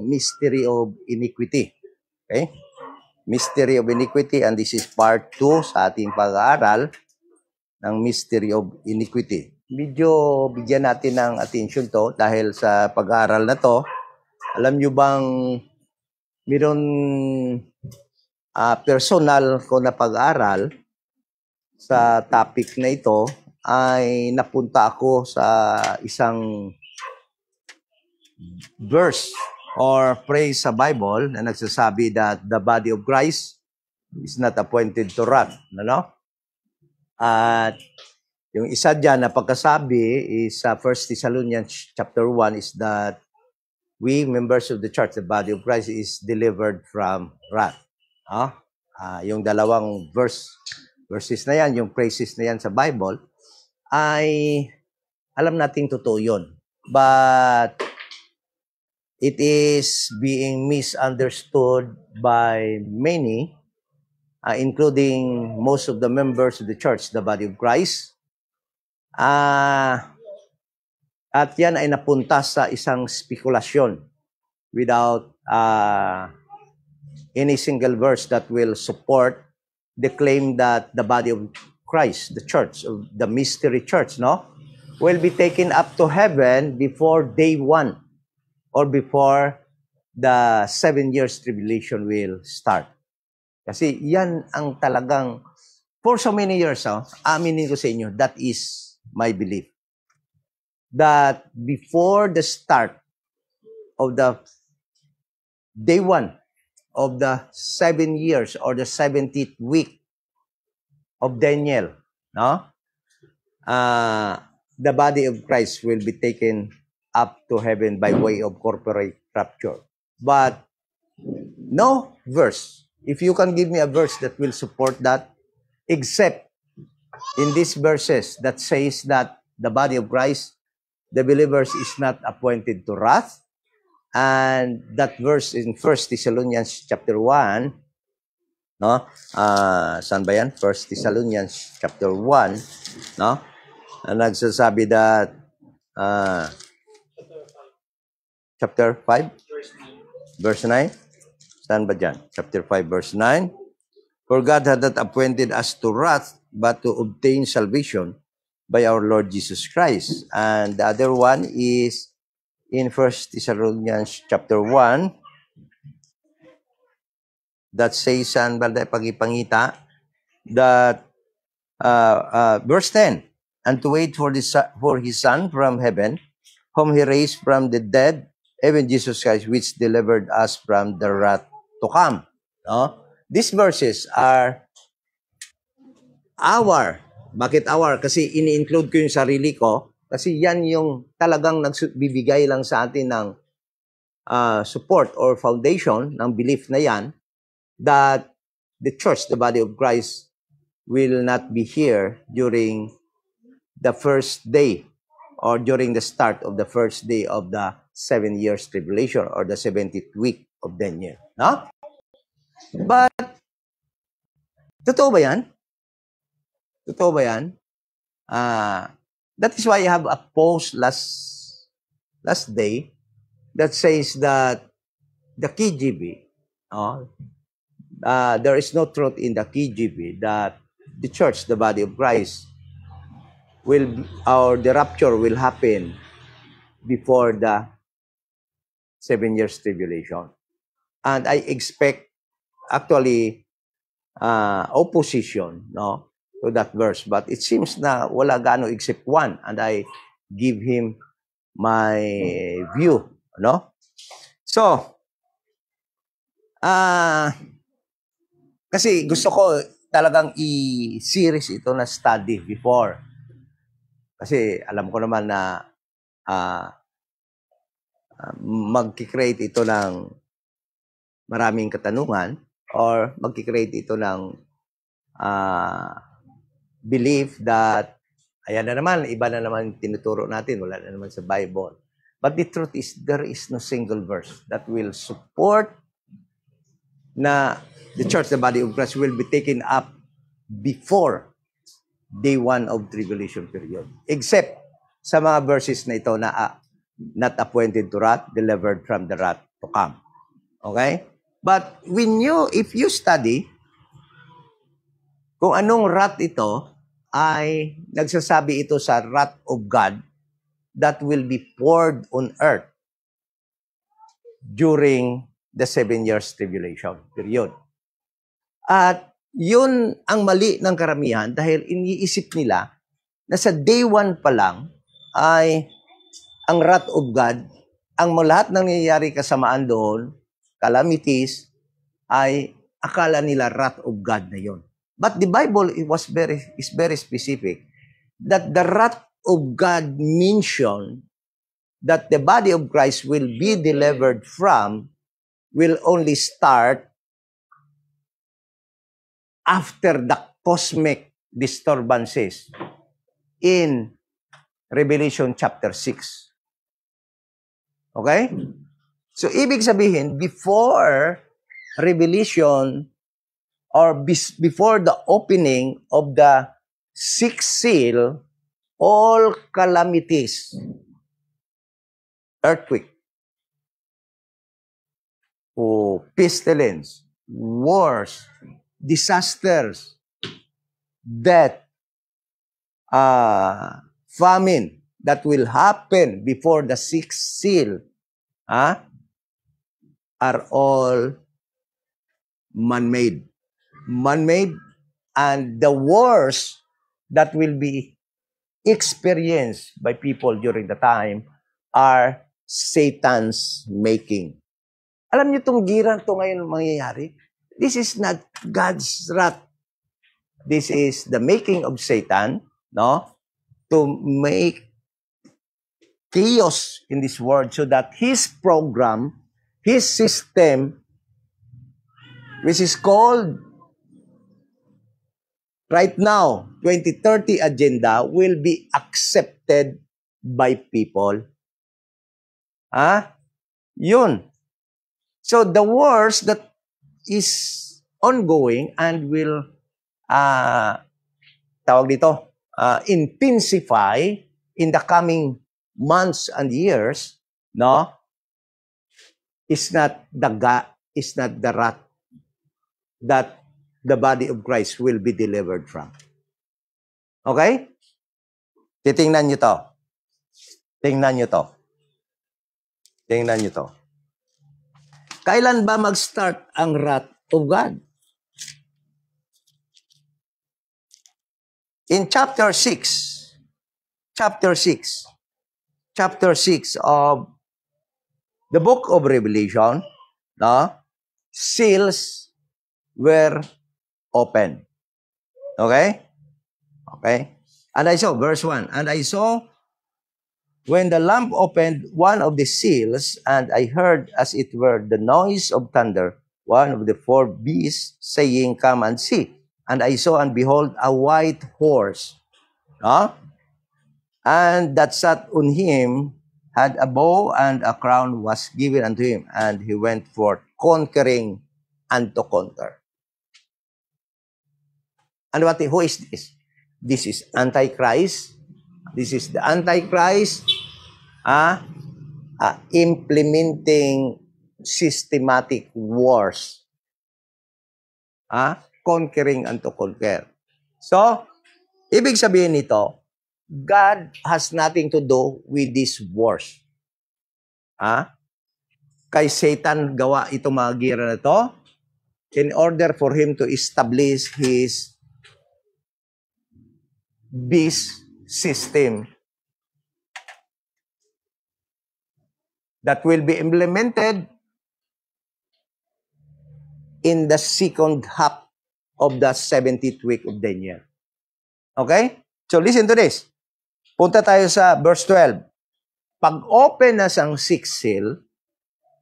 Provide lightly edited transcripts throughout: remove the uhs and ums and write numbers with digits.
mystery of iniquity. Okay? Mystery of iniquity, and this is part 2 sa ating pag-aaral ng mystery of iniquity. Medyo bigyan natin ng attention to dahil sa pag-aaral na to, alam nyo bang mayroon personal ko na pag-aaral sa topic na ito ay napunta ako sa isang verse or phrase sa Bible na nagsasabi that the body of Christ is not appointed to wrath. Ano? At yung isa dyan na pagkasabi is sa 1 Thessalonians chapter 1 is that we, members of the church, the body of Christ, is delivered from wrath. Yung dalawang verses na yan, yung phrases na yan sa Bible, ay alam nating totoo yun. But it is being misunderstood by many, including most of the members of the church, the body of Christ. At yan ay napunta sa isang spekulasyon without any single verse that will support the claim that the body of Christ, the church, the mystery church, will be taken up to heaven before day 1 or before the 7 years tribulation will start. Kasi yan ang talagang, for so many years, aminin ko sa inyo, that is my belief. That before the start of the day 1 of the 7 years or the 70th week of Daniel, the body of Christ will be taken up to heaven by way of corporate rapture. But no verse, if you can give me a verse that will support that, except in these verses that says that the body of Christ, the believers, is not appointed to wrath. And that verse in 1 Thessalonians chapter 1, saan ba yan? 1 Thessalonians chapter 1, nagsasabi that, chapter 5, verse 9, saan ba dyan? Chapter 5, verse 9, for God had not appointed us to wrath, but to obtain salvation by our Lord Jesus Christ. And the other one is in 1 Thessalonians chapter 1, that says, saan ba pag-ipangita, that, verse 10, and to wait for his Son from heaven, whom he raised from the dead, even Jesus Christ, which delivered us from the wrath to come. These verses are our. Bakit our? Kasi ini-include ko yung sarili ko, kasi yan yung talagang nagbibigay lang sa atin ng support or foundation ng belief na yan, that the church, the body of Christ, will not be here during the first day or during the start of the first day of the 7 years tribulation or the 70th week of Daniel. But, totoo ba yan? Totoo ba yan? That is why I have a post last day that says that the KGB, there is no truth in the KGB that the church, the body of Christ, the rapture will happen before the 7 years tribulation. And I expect actually opposition, to that verse. But it seems na wala gaano except one, and I give him my view, So, kasi gusto ko talagang i-series ito na study before. Kasi alam ko naman na mag-create ito ng maraming katanungan or mag-create ito ng belief that ayan na naman, iba na naman tinuturo natin, wala na naman sa Bible. But the truth is, there is no single verse that will support na the church, the body of Christ, will be taken up before day 1 of tribulation period. Except sa mga verses na ito na not appointed to wrath, delivered from the wrath to to come. Okay? But if you study kung anong wrath ito, ay nagsasabi ito sa wrath of God that will be poured on earth during the 7 years tribulation period. At yun ang mali ng karamihan dahil iniisip nila na sa day 1 pa lang ay ang wrath of God, ang lahat ng nangyayari kasamaan doon, calamities, ay akala nila wrath of God na yon. But the Bible is very specific that the wrath of God mentioned that the body of Christ will be delivered from will only start after the cosmic disturbances in Revelation chapter 6. Okay? So, ibig sabihin, before Revelation or before the opening of the sixth seal, all calamities, earthquake, pestilence, wars, disasters, death, famine that will happen before the sixth seal are all man-made. Man-made, and the wars that will be experienced by people during the time are Satan's making. Alam niyo itong gira ito ngayon mangyayari? This is not God's wrath. This is the making of Satan, no? To make chaos in this world so that his program, his system, which is called right now, 2030 agenda, will be accepted by people. Yun. So the wars that is ongoing and will intensify in the coming months and years, no, is not the wrath that the body of Christ will be delivered from. Okay? Titingnan nyo to. Tingnan nyo to. Tingnan nyo to. Kailan ba mag-start ang wrath of God? In chapter 6 of the book of Revelation, no, seals were open. Okay? Okay? And I saw, verse 1, and I saw when the lamp opened one of the seals, and I heard as it were the noise of thunder, one of the four beasts saying, come and see. And I saw, and behold, a white horse, and that sat on him had a bow, and a crown was given unto him, and he went forth conquering and to conquer. And who is this? This is Antichrist. This is the Antichrist implementing systematic wars. Conquering and to conquer. So, ibig sabihin nito, God has nothing to do with these wars. Kay Satan gawa itong mga gira na to in order for him to establish his beast system that will be implemented in the second half of the 70th week of Daniel. Okay? So listen to this. Punta tayo sa verse 12. Pag-open na sang sixth seal,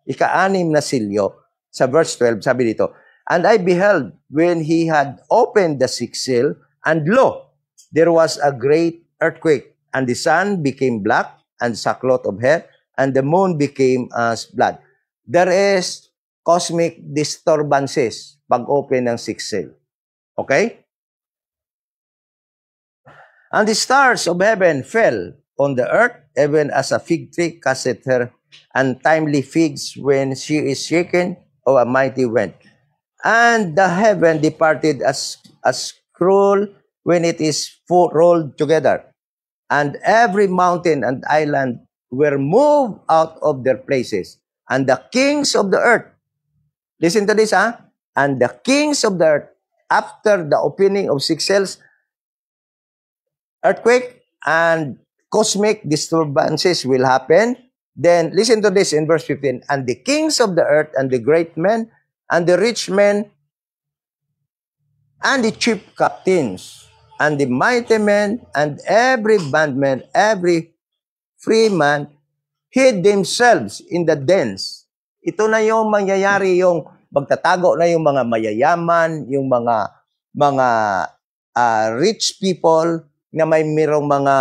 ika-anim na silyo, sa verse 12, sabi dito, and I beheld when he had opened the sixth seal, and lo, there was a great earthquake, and the sun became black, and sackcloth of hair, and the moon became as blood. There is cosmic disturbances pag-open ng sixth seal. Okay? And the stars of heaven fell on the earth, even as a fig tree casteth her untimely figs when she is shaken of a mighty wind. And the heaven departed as a scroll when it is rolled together. And every mountain and island were moved out of their places. And the kings of the earth, listen to this, and the kings of the earth, after the opening of six seals, earthquake and cosmic disturbances will happen. Then, listen to this in verse 15. And the kings of the earth and the great men and the rich men and the chief captains and the mighty men and every bondman, every free man hid themselves in the dens. Ito na yung mangyayari, yung magtatago na yung mga mayayaman, yung mga rich people na may mirong mga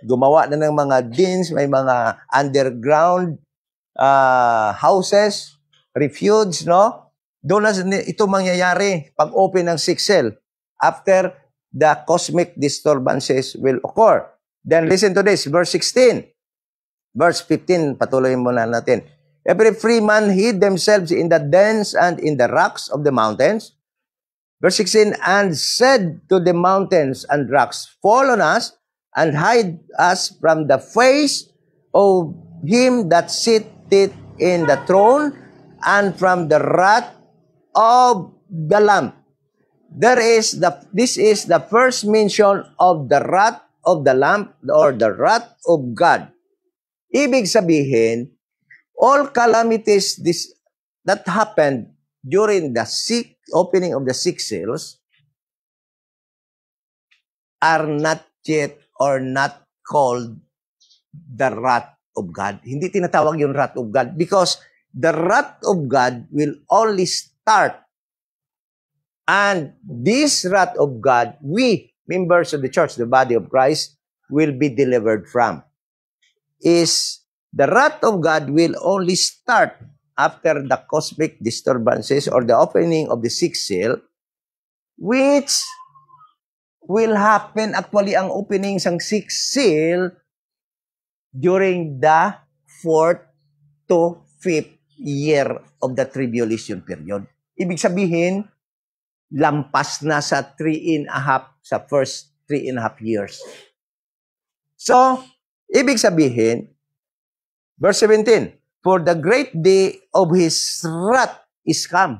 gumawa na ng mga dens, may mga underground houses, refuge, no? Doon na ito mangyayari pag open ng sixth seal after the cosmic disturbances will occur. Then listen to this, verse 16. Verse 15, patuloy muna natin. Every free man hid themselves in the dens and in the rocks of the mountains. Verse 16, and said to the mountains and rocks, fall on us and hide us from the face of him that sitteth in the throne and from the wrath of the Lamb. This is the first mention of the wrath of the Lamb or the wrath of God. Ibig sabihin, all calamities that happened during the opening of the six seals are not yet or not called the wrath of God. Hindi tinatawag yung wrath of God because the wrath of God will only start. And this wrath of God, we, members of the church, the body of Christ, will be delivered from. Is the wrath of God will only start after the cosmic disturbances or the opening of the sixth seal, which will happen, actually, ang opening ng sixth seal during the 4th to 5th year of the tribulation period. Ibig sabihin, lampas na sa sa first 3.5 years. So, ibig sabihin, verse 17, for the great day of his wrath is come.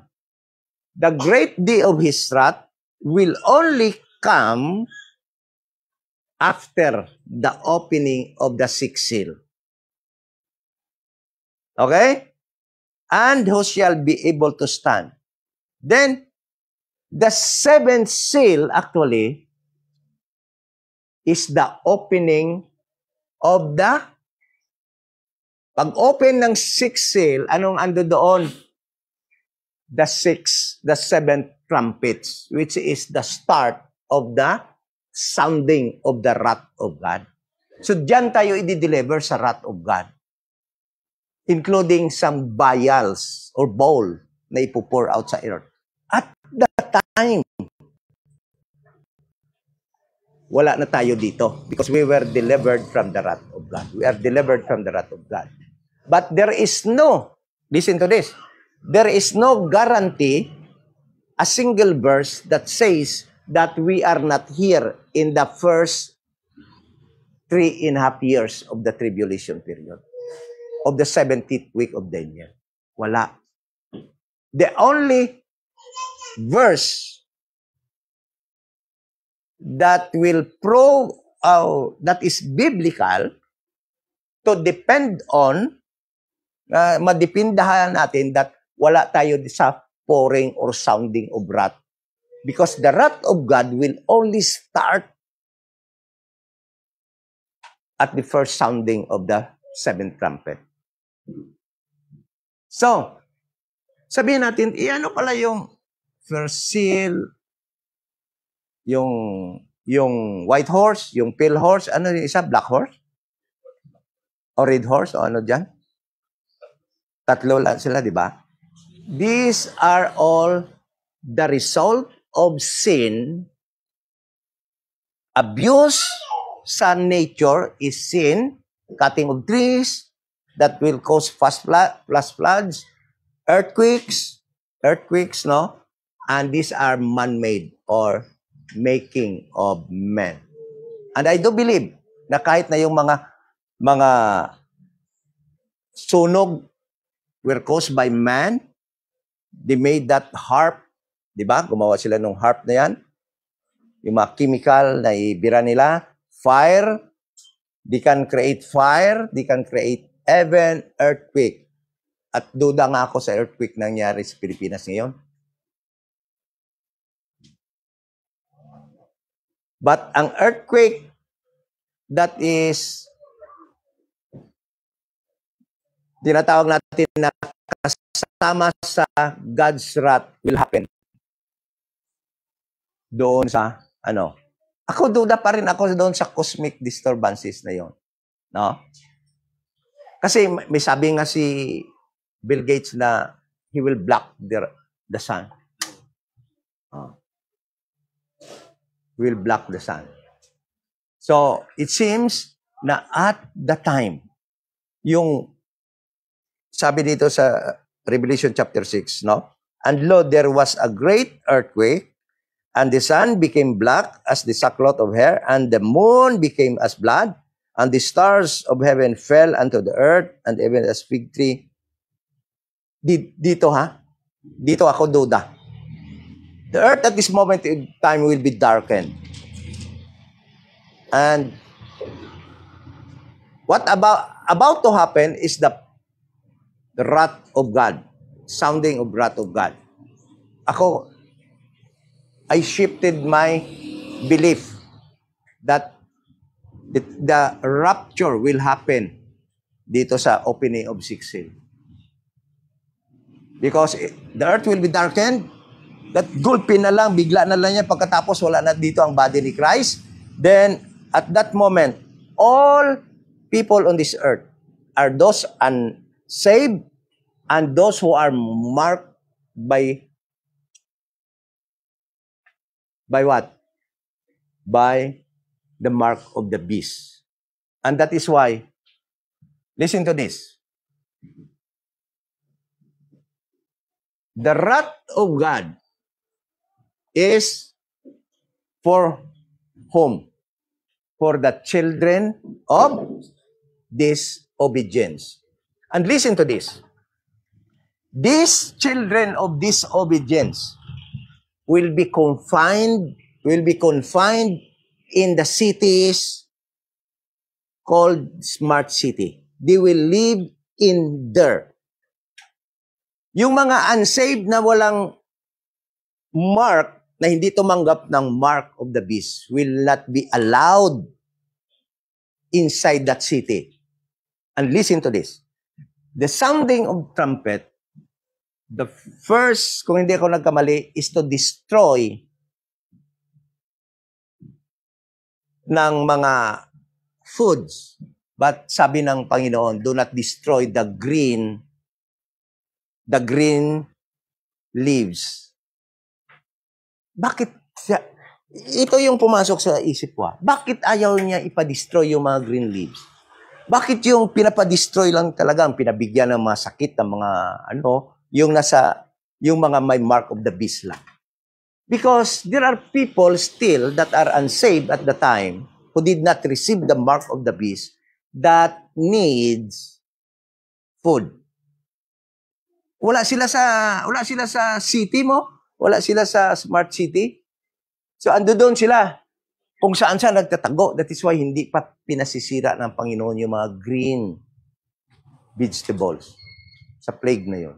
The great day of his wrath will only come after the opening of the sixth seal. Okay? And who shall be able to stand? Then, the seventh seal actually is the opening of the pag-open ng sixth seal, anong ando doon? The seventh trumpets, which is the start of the sounding of the wrath of God. So diyan tayo i-deliver sa wrath of God, including some vials or bowl na ipo-pour out sa earth. At that time, wala na tayo dito because we were delivered from the wrath of God. We are delivered from the wrath of God. But there is no, listen to this, there is no guarantee, a single verse that says that we are not here in the first 3.5 years of the tribulation period, of the 70th week of Daniel. Wala. The only verse that will prove, that is biblical, to depend on, madipindahan natin that wala tayo sa pouring or sounding of wrath. Because the wrath of God will only start at the first sounding of the seventh trumpet. So, sabihin natin, ano pala yung first seal, yung white horse, yung pale horse, ano yung isa? Black horse? O red horse? O ano dyan? Tatlo lang sila, di ba? These are all the result of sin. Abuse sa nature is sin. Cutting of trees, that will cause flash floods, earthquakes, no? And these are man-made or making of men. And I do believe na kahit na yung mga sunog were caused by man, they made that harp, di ba? Gumawa sila ng harp na yan. Yung mga chemical na ibira nila, fire, they can create fire, they can create even earthquake. At duda nga ako sa earthquake nangyari sa Pilipinas ngayon. But ang earthquake that is tinatawag natin na kasama sa God's wrath will happen. Doon sa ako duda pa rin ako doon sa cosmic disturbances na yon, no? Kasi may sabi nga si Bill Gates na he will block the sun. He will block the sun. So, it seems na at the time, yung sabi dito sa Revelation chapter 6, no? And lo, there was a great earthquake, and the sun became black as the sackcloth of hair, and the moon became as blood, and the stars of heaven fell unto the earth, and even as fig tree. Dito ako duda. The earth at this moment in time will be darkened. And what about to happen is the wrath of God, sounding of wrath of God. I shifted my belief that the rapture will happen dito sa opening of sixth seal. Because the earth will be darkened, that gulpin na lang, bigla na lang yan, pagkatapos wala na dito ang body ni Christ. Then, at that moment, all people on this earth are those unsaved and those who are marked by what? By the mark of the beast. And that is why, listen to this. The wrath of God is for whom? For the children of disobedience. And listen to this. These children of disobedience will be confined in the cities called smart city. They will live in there. Yung mga unsaved na walang mark, na hindi tumanggap ng mark of the beast, will not be allowed inside that city. And listen to this. The sounding of trumpet, the first, kung hindi ako nagkamali, is to destroy ng mga foods. But sabi ng Panginoon, do not destroy the green leaves. Bakit ito yung pumasok sa isip ko. Bakit ayaw niya ipa-destroy yung mga green leaves? Bakit yung pinapa-destroy lang talaga, ang pinabigyan ng mga sakit, ng mga yung mga may mark of the beast lang? Because there are people still that are unsaved at the time who did not receive the mark of the beast that needs food. Wala sila sa city mo, wala sila sa smart city. So ando doon sila kung saan nagtatago. That is why hindi pa pinasisira ng Panginoon yung mga green vegetables sa plague na yun.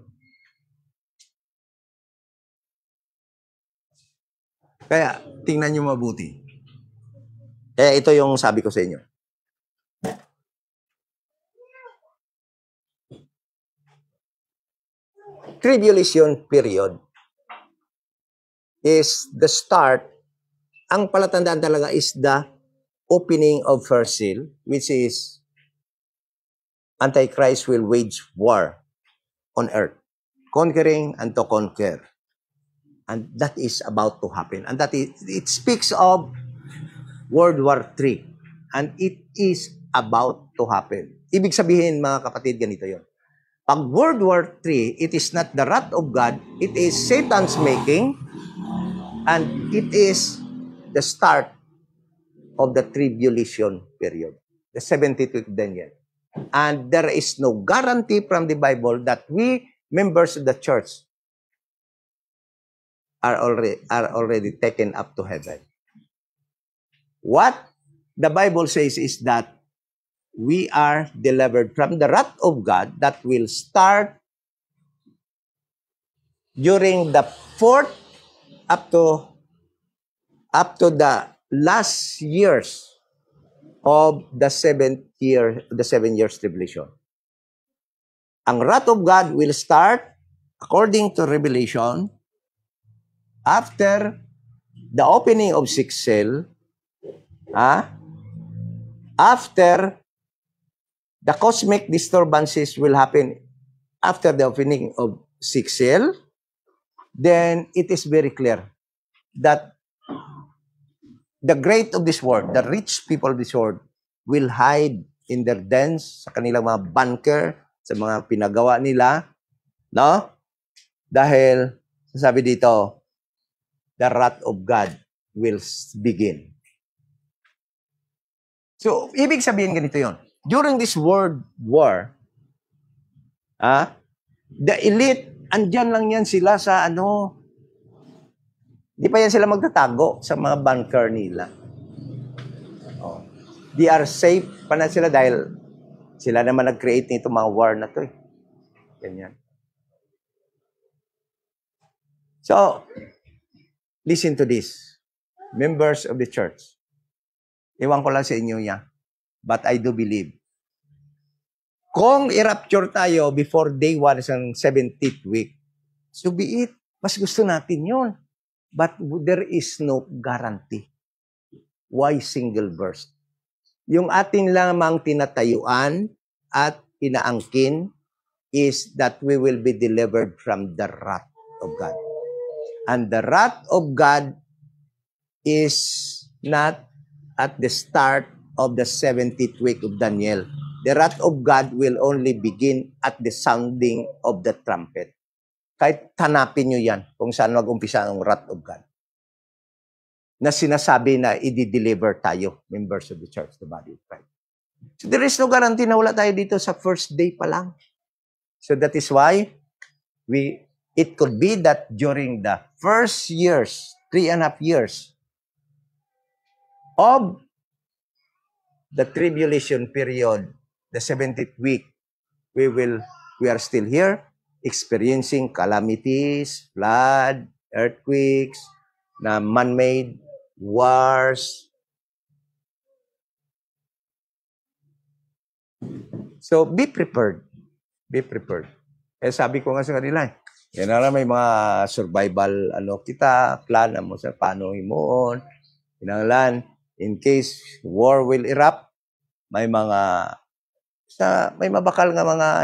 Kaya tingnan nyo mabuti. Kaya ito yung sabi ko sa inyo. Tribulation period is the start. Ang palatandaan talaga is the opening of first seal, which is Antichrist will wage war on earth, conquering and to conquer. And that is about to happen. And it speaks of World War III. And it is about to happen. Ibig sabihin, mga kapatid, ganito yon. Pag World War III, it is not the wrath of God, it is Satan's making, and it is the start of the tribulation period, the 70th week Daniel. And there is no guarantee from the Bible that we, members of the church, are already taken up to heaven. What the Bible says is that we are delivered from the wrath of God that will start during the 4th up to the last years of the 7 years tribulation. Ang wrath of God will start, according to Revelation, after the opening of 6th seal, after the cosmic disturbances will happen after the opening of 6th seal, then it is very clear that the great of this world, the rich people of this world, will hide in their dens, sa kanilang mga bunker, sa mga pinagawa nila, no? Dahil, sabi dito, the wrath of God will begin. So, ibig sabihin ganito yon. During this world war, the elite, andyan lang yan sila sa di pa yan sila magtatago sa mga bunker nila. They are safe pa na sila dahil sila naman nag-create nito mga war na to. Ganyan. So, listen to this. Members of the church. Iwan ko lang sa inyo yan. But I do believe. Kung i-rapture tayo before day 1 ng 70th week, so be it. Mas gusto natin yun. But there is no guarantee. Why single verse? Yung atin lamang tinatayuan at inaangkin is that we will be delivered from the wrath of God. And the wrath of God is not at the start of the 70th week of Daniel. The wrath of God will only begin at the sounding of the trumpet. Kahit hanapin nyo yan kung saan mag-umpisa ang wrath of God. Na sinasabi na i-deliver tayo, members of the church, the body of Christ. So there is no guarantee na wala tayo dito sa first day pa lang. So that is why it could be that during the first years, 3.5 years of the tribulation period, the 70th week, we are still here experiencing calamities, flood, earthquakes, na man-made, wars. So, be prepared. Be prepared. Sabi ko nga sa kanila, yan na may mga survival, plan mo sa paano himuon. Kinanglan, in case war will erupt, may mabakal nga mga,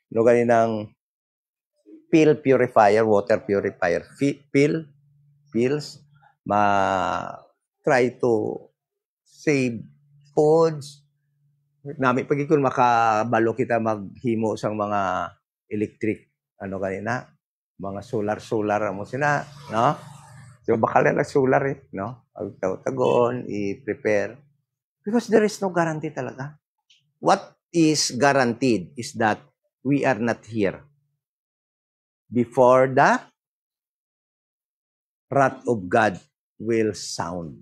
ganinang pill purifier, water purifier, pills, try to save foods. Nami pag ikon makabalo kita maghimo sang mga electric mga solar mo sina, no? So bakal na solar no? Tagon i-prepare because there is no guarantee talaga. What is guaranteed is that we are not here before the wrath of God will sound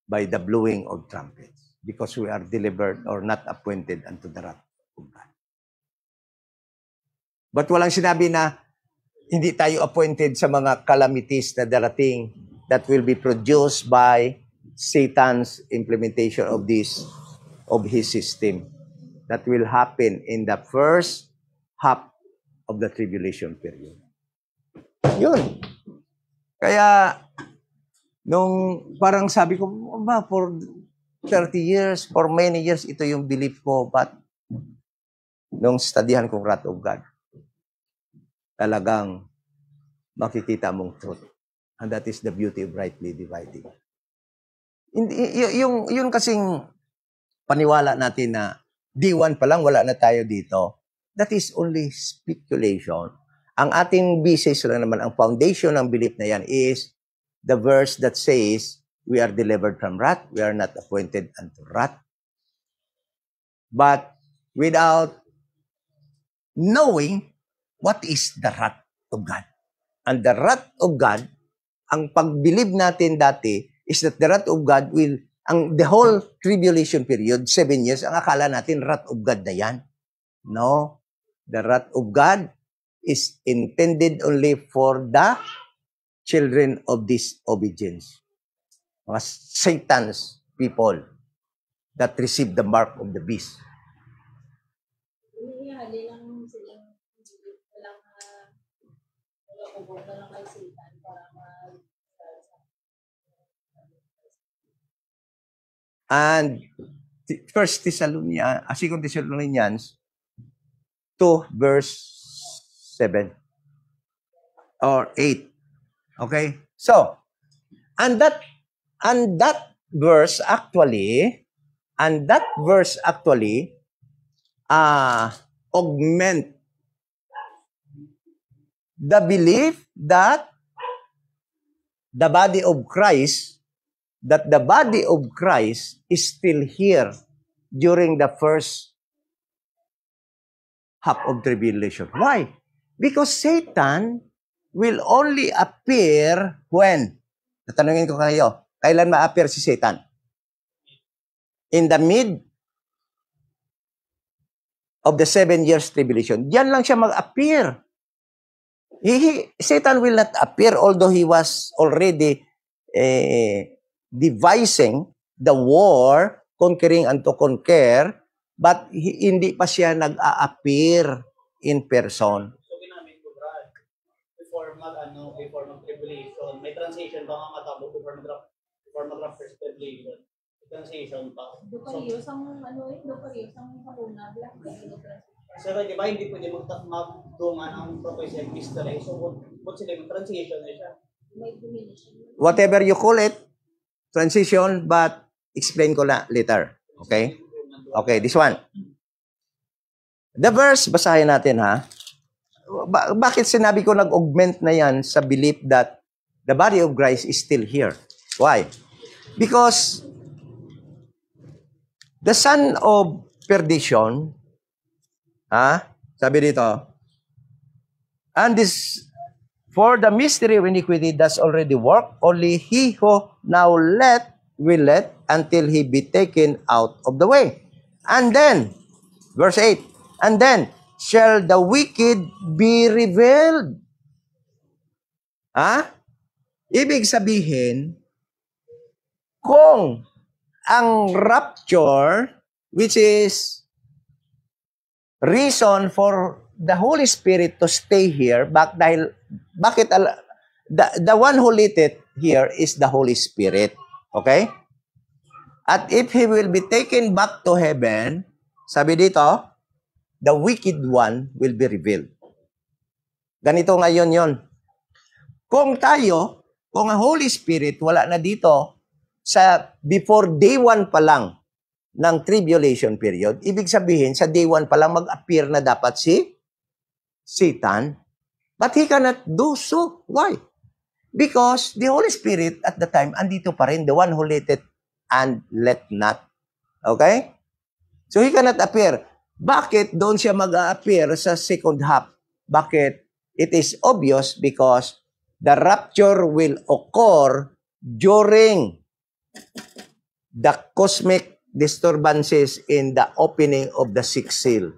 by the blowing of trumpets because we are delivered or not appointed unto the wrath of God. But walang sinabi na hindi tayo appointed sa mga calamities na darating that will be produced by Satan's implementation of his system that will happen in the first half of the tribulation period. Yun. Kaya, nung parang sabi ko, for 30 years, for many years, ito yung belief ko. But, nung studyhan kong wrath of God, talagang makikita mong truth. And that is the beauty of rightly dividing. Yung kasing paniwala natin na Day 1 pa lang, wala na tayo dito. That is only speculation. Ang ating basis lang naman, ang foundation ng belief na yan is the verse that says, we are delivered from wrath, we are not appointed unto wrath. But without knowing what is the wrath of God. And the wrath of God, ang pag-believe natin dati is that the wrath of God will, the whole tribulation period, 7 years, ang akala natin wrath of God na yan. No. The wrath of God is intended only for the children of disobedience. Mga Satan's people that receive the mark of the beast. And 1 Thessalonians 2 verse 7 or 8. Okay? So, and that verse actually augment the belief that the body of Christ is still here during the first half of tribulation. Why? Because Satan will only appear when? Tatanungin ko kayo, kailan ma-appear si Satan? In the mid of the 7 years tribulation. Diyan lang siya mag-appear. Satan will not appear although he was already devising the war, conquering and to conquer, but hindi pa siya nag-a-appear in person. So, ginamit ko, Brad, before mag-tribulation, may transition ba nga matabo before mag-drop first tribulation? Transition pa. So, di ba, hindi pwede magdungan ang prophecy and history. So, kung sila yung transition na siya. Whatever you call it, transition, but explain ko na later. Okay? Okay, this one. The verse, basahin natin ha. Bakit sinabi ko nag-augment na yan sa belief that the body of Christ is still here? Why? Because the son of perdition, sabi dito, and this, for the mystery of iniquity does already work, only he who now will let until he be taken out of the way. And then, verse 8, and then shall the wicked be revealed. Ibig sabihin, kung ang rapture, which is reason for the Holy Spirit to stay here, bakit the one who lit it here is the Holy Spirit. Okay? At if he will be taken back to heaven, sabi dito, the wicked one will be revealed. Ganito ngayon yon. Kung ang Holy Spirit wala na dito, before day 1 pa lang ng tribulation period, ibig sabihin, sa day 1 pa lang mag-appear na dapat si Satan, but he cannot do so. Why? Because the Holy Spirit at the time, andito pa rin, the one who lit it and let not. Okay? So he cannot appear. Bakit doon siya mag-a-appear sa second half? Bakit? It is obvious because the rapture will occur during the cosmic disturbances in the opening of the sixth seal.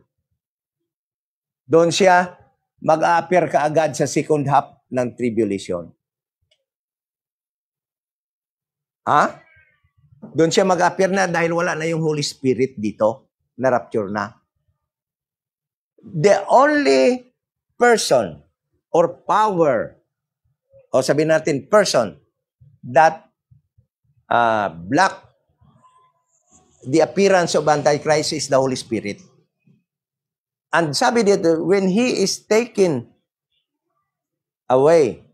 Doon siya mag-a-appear kaagad sa second half ng tribulation. Doon siya mag-appear na dahil wala na yung Holy Spirit dito, na rapture na. The only person or power, o sabihin natin person, that block the appearance of Antichrist is the Holy Spirit. And sabi dito, when he is taken away,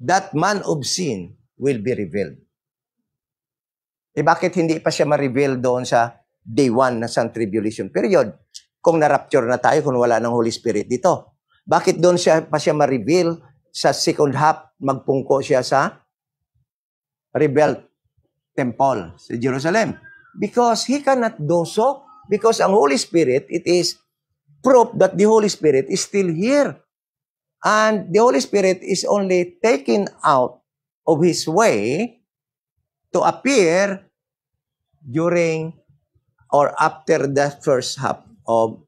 that man of sin will be revealed. Bakit hindi pa siya ma-reveal doon sa day 1 na Sun Tribulation period. Kung na-rapture na tayo, kung wala ng Holy Spirit dito. Bakit doon pa siya ma-reveal sa second half, magpungko siya sa rebuilt temple sa Jerusalem? Because he cannot do so. Because ang Holy Spirit, it is proof that the Holy Spirit is still here. And the Holy Spirit is only taken out of His way to appear during or after the first half of...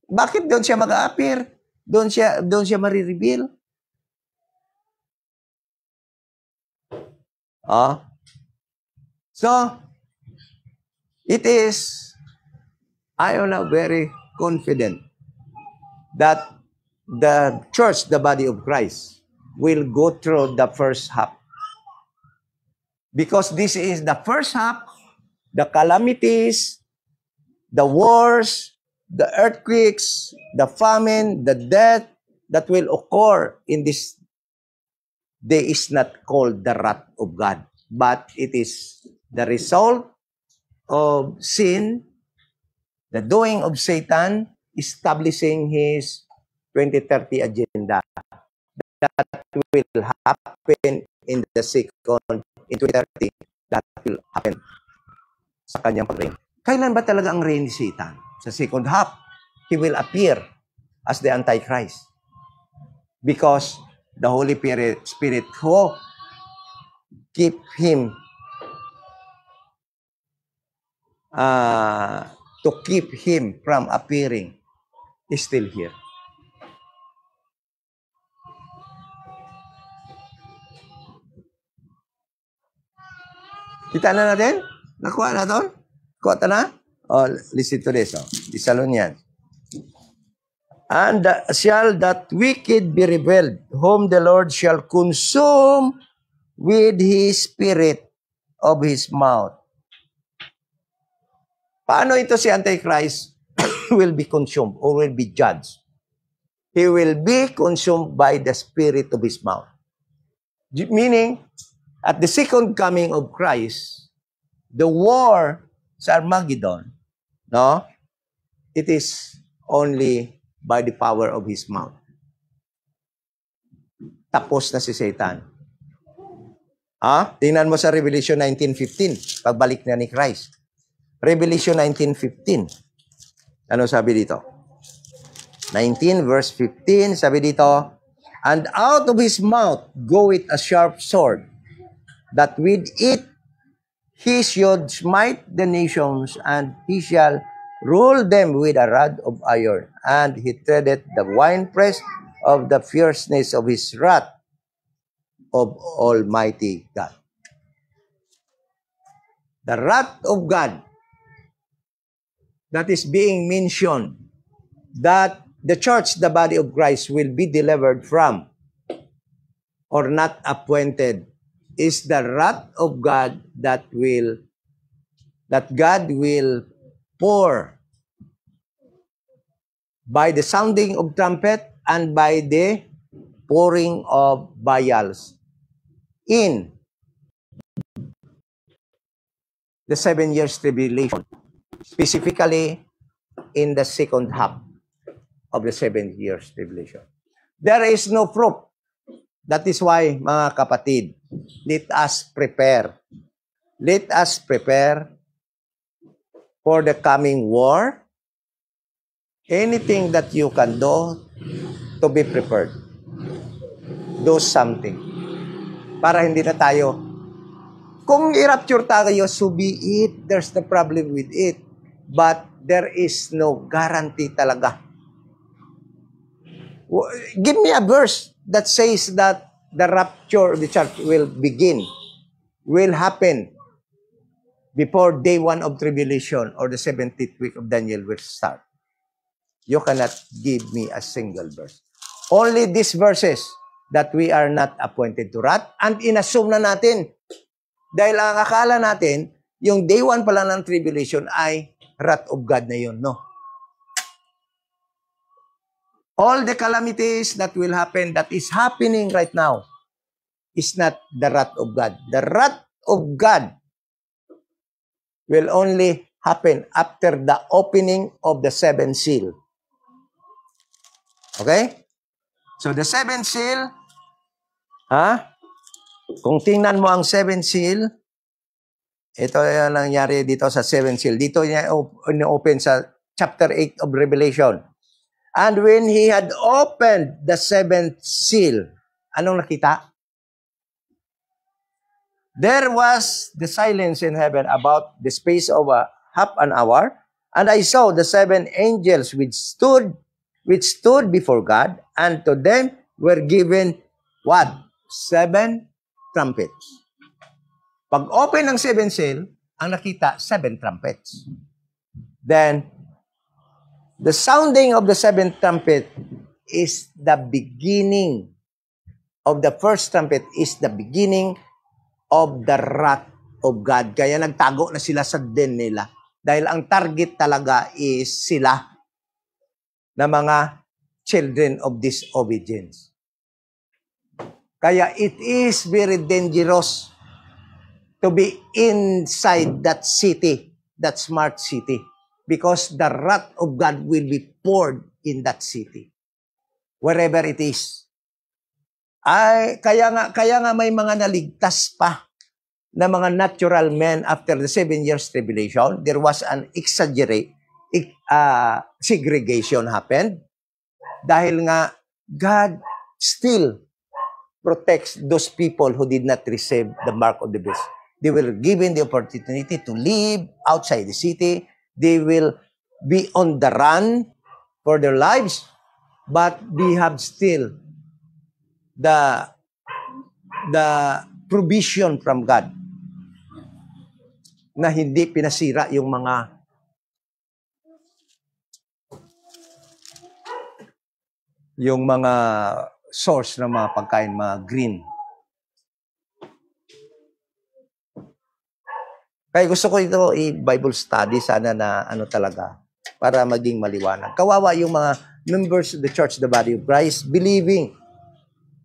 Bakit doon siya mag-appear? Doon siya marireveal? So, it is, I am now very confident that the church, the body of Christ, will go through the first half. Because this is the first half, the calamities, the wars, the earthquakes, the famine, the death that will occur in this day is not called the wrath of God, but it is the result of sin, the doing of Satan, establishing his 2030 agenda. That will happen in the second, in 2030, that will happen sa kanyang pag-reign. Kailan ba talaga ang reign ni Satan? Sa second half, he will appear as the Antichrist. Because the Holy Spirit who keep him to keep him from appearing is still here. Kita na natin? Nakuha na doon? Kuha na? Oh, listen to this. Oh. Thessalonians. And shall that wicked be rebelled, whom the Lord shall consume with His Spirit of His mouth. Paano ito si Antichrist will be consumed or will be judged? He will be consumed by the Spirit of His mouth. Meaning, at the second coming of Christ, the war sa Armageddon, no? It is only by the power of His mouth. Tapos na si Satan. Tingnan mo sa Revelation 19:15, pagbalik na ni Christ. Revelation 19:15. Ano sabi dito? 19 verse 15, sabi dito, and out of his mouth goeth a sharp sword, that with it he should smite the nations, and he shall rule them with a rod of iron, and he treadeth the winepress of the fierceness of his wrath of Almighty God. The wrath of God that is being mentioned, that the church, the body of Christ, will be delivered from or not appointed, is the wrath of God that God will pour by the sounding of trumpet and by the pouring of vials in the 7 years tribulation, specifically in the second half of the 7 years tribulation. There is no proof. That is why, mga kapatid, let us prepare. Let us prepare for the coming war. Anything that you can do to be prepared. Do something. Para hindi na tayo, kung i-rapture tayo, so be it. There's no problem with it. But there is no guarantee talaga. Give me a verse that says that the rapture of the church will begin, will happen before day 1 of tribulation or the 70th week of Daniel will start. You cannot give me a single verse. Only these verses that we are not appointed to wrath, and inassume na natin. Dahil ang akala natin, yung day 1 pala ng tribulation ay wrath of God na yun, no? All the calamities that will happen, that is happening right now, is not the wrath of God. The wrath of God will only happen after the opening of the seventh seal. Okay? So the seventh seal, kung tingnan mo ang seventh seal, ito yung nangyari dito sa seventh seal. Dito niya open sa chapter 8 of Revelation. And when he had opened the seventh seal, anong nakita? There was the silence in heaven about the space of half an hour, and I saw the seven angels which stood before God, and to them were given what? 7 trumpets. Pag open ng 7 seal, ang nakita, 7 trumpets. Then, the sounding of the 7th trumpet is the beginning of the first trumpet, is the beginning of the wrath of God. Kaya nagtago na sila sa den nila. Dahil ang target talaga is sila na mga children of disobedience. Kaya it is very dangerous to be inside that city, that smart city, because the wrath of God will be poured in that city, wherever it is. Kaya nga may mga naligtas pa na mga natural men after the 7 years tribulation. There was an segregation happened dahil nga God still protects those people who did not receive the mark of the beast. They were given the opportunity to live outside the city. They will be on the run for their lives, but they have still the provision from God na hindi pinasira yung mga source ng mga pagkain, mga green. Kaya gusto ko ito i-Bible study sana na talaga para maging maliwanag. Kawawa yung mga members of the church, the body of Christ, believing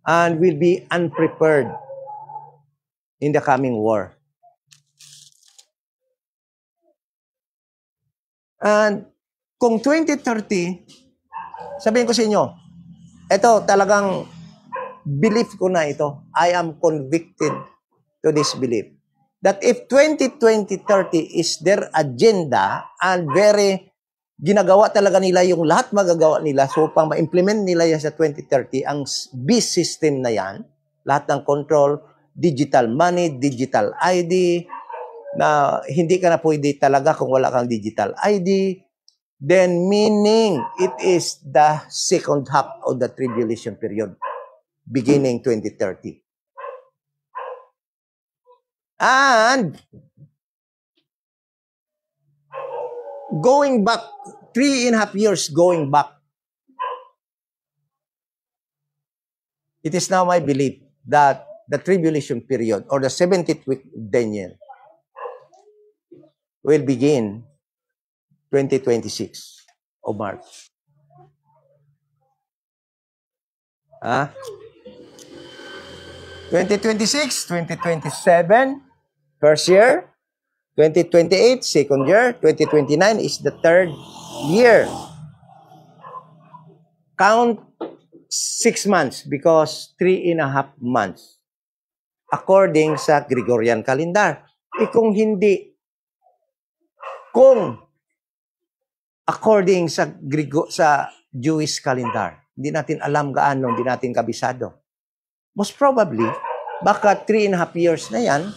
and will be unprepared in the coming war. And kung 2030, sabihin ko sa inyo, ito talagang belief ko na ito. I am convicted to this belief. That if 2020-30 is their agenda and very ginagawa talaga nila yung lahat magagawa nila, so pang ma-implement nila yan sa 2030, ang beast system na yan, lahat ng control, digital money, digital ID, na hindi ka na pwede talaga kung wala kang digital ID, then meaning it is the second half of the tribulation period, beginning 2030. And going back, 3.5 years going back, it is now my belief that the tribulation period or the 70th week of Daniel will begin 2026 of March. 2026, 2027, first year. 2028, second year. 2029 is the third year. Count 6 months because 3.5 months. According sa Gregorian calendar. Kung according sa Jewish calendar, hindi natin alam gaano, hindi natin kabisado. Most probably, baka 3.5 years na yan,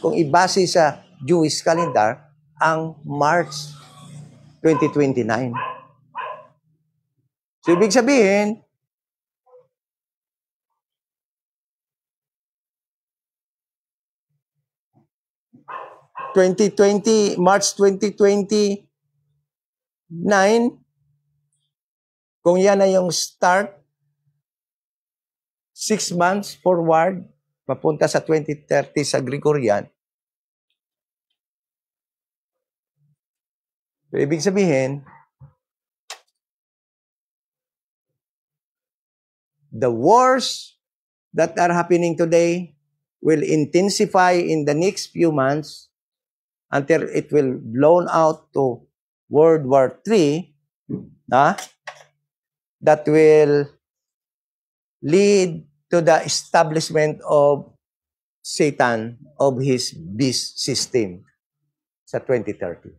kung ibase sa Jewish calendar, ang March 2029. So, ibig sabihin, March 2029, kung yan na yung start, 6 months forward, papunta sa 2030 sa Gregorian, so, ibig sabihin, the wars that are happening today will intensify in the next few months until it will blown out to World War III, that will lead to the establishment of Satan of his beast system sa 2030.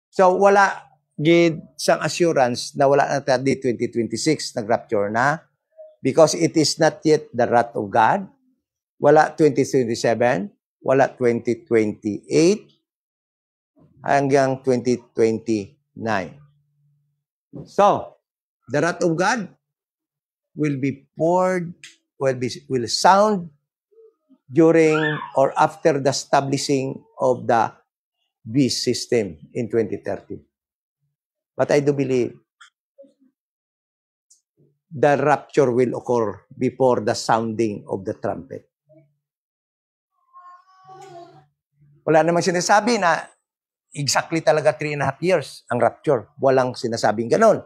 So wala gid sang assurance na wala na tadi 2026 nag-rapture na because it is not yet the wrath of God. Wala 2027, wala 2028 hanggang 2029. So, the wrath of God will be poured, will sound during or after the establishing of the beast system in 2030. But I do believe the rapture will occur before the sounding of the trumpet. Wala namang sinasabi na exactly talaga 3.5 years ang rapture. Walang sinasabing ganon.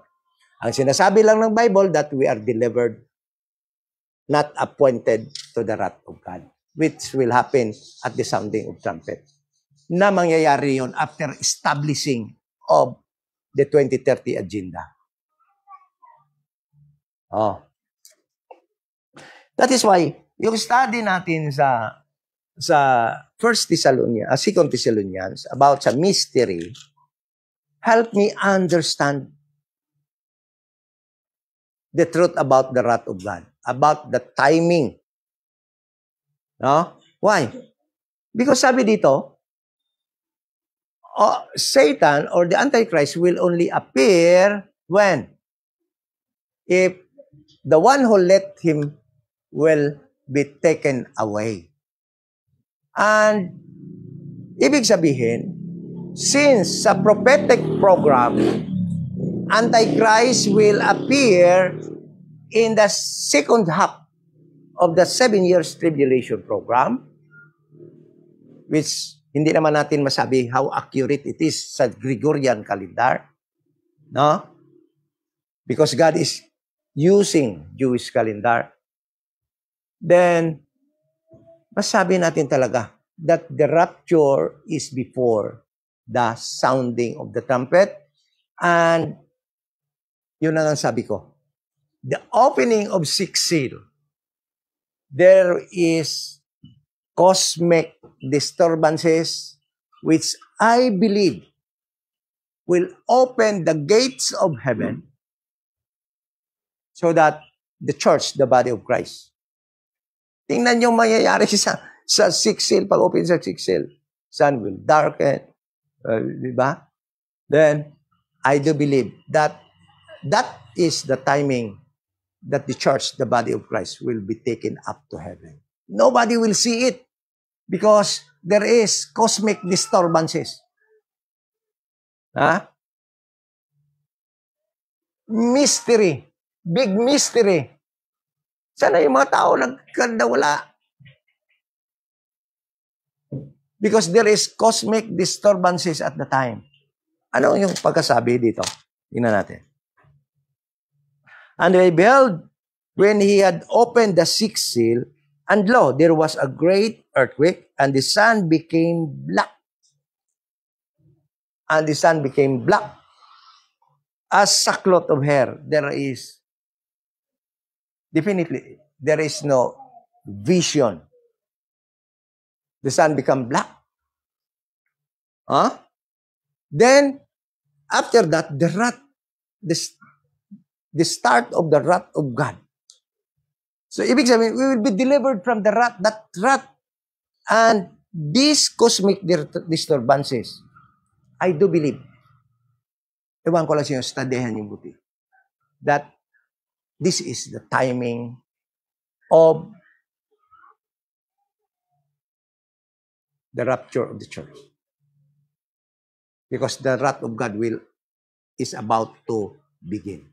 Ang sinasabi lang ng Bible that we are delivered, not appointed to the wrath of God, which will happen at the sounding of trumpet. Na mangyayari yon after establishing of the 2030 agenda. Oh. That is why, yung study natin sa 2 Thessalonians about sa mystery, help me understand the truth about the wrath of God, about the timing. No? Why? Because sabi dito, Satan or the Antichrist will only appear when? If the one who let him will be taken away. And ibig sabihin, since sa prophetic program, Antichrist will appear in the second half of the 7 years tribulation program, which hindi naman natin masabi how accurate it is sa Gregorian calendar, no? Because God is using Jewish calendar. Then, masabi natin talaga that the rapture is before the sounding of the trumpet. And yun na ang sabi ko. The opening of sixth seal, there is cosmic disturbances which I believe will open the gates of heaven so that the church, the body of Christ. Tingnan yung mangyayari sa sixth seal, pag open sa sixth seal. Sun will darken. Di ba? Then, I do believe that that is the timing that the church, the body of Christ, will be taken up to heaven. Nobody will see it because there is cosmic disturbances. Mystery. Big mystery. Sana yung mga tao nagkandawala. Because there is cosmic disturbances at the time. Ano yung pagkasabi dito? Tingnan natin. And I beheld when he had opened the sixth seal, and lo, there was a great earthquake, and the sun became black. And the sun became black as sackcloth of hair. Definitely, there is no vision. The sun become black. Then, after that, the start of the wrath of God. So, ibig sabihin, we will be delivered from that wrath. And these cosmic disturbances, I do believe, ewan ko lang siya, studyhan yung buti, that this is the timing of the rapture of the church. Because the wrath of God is about to begin.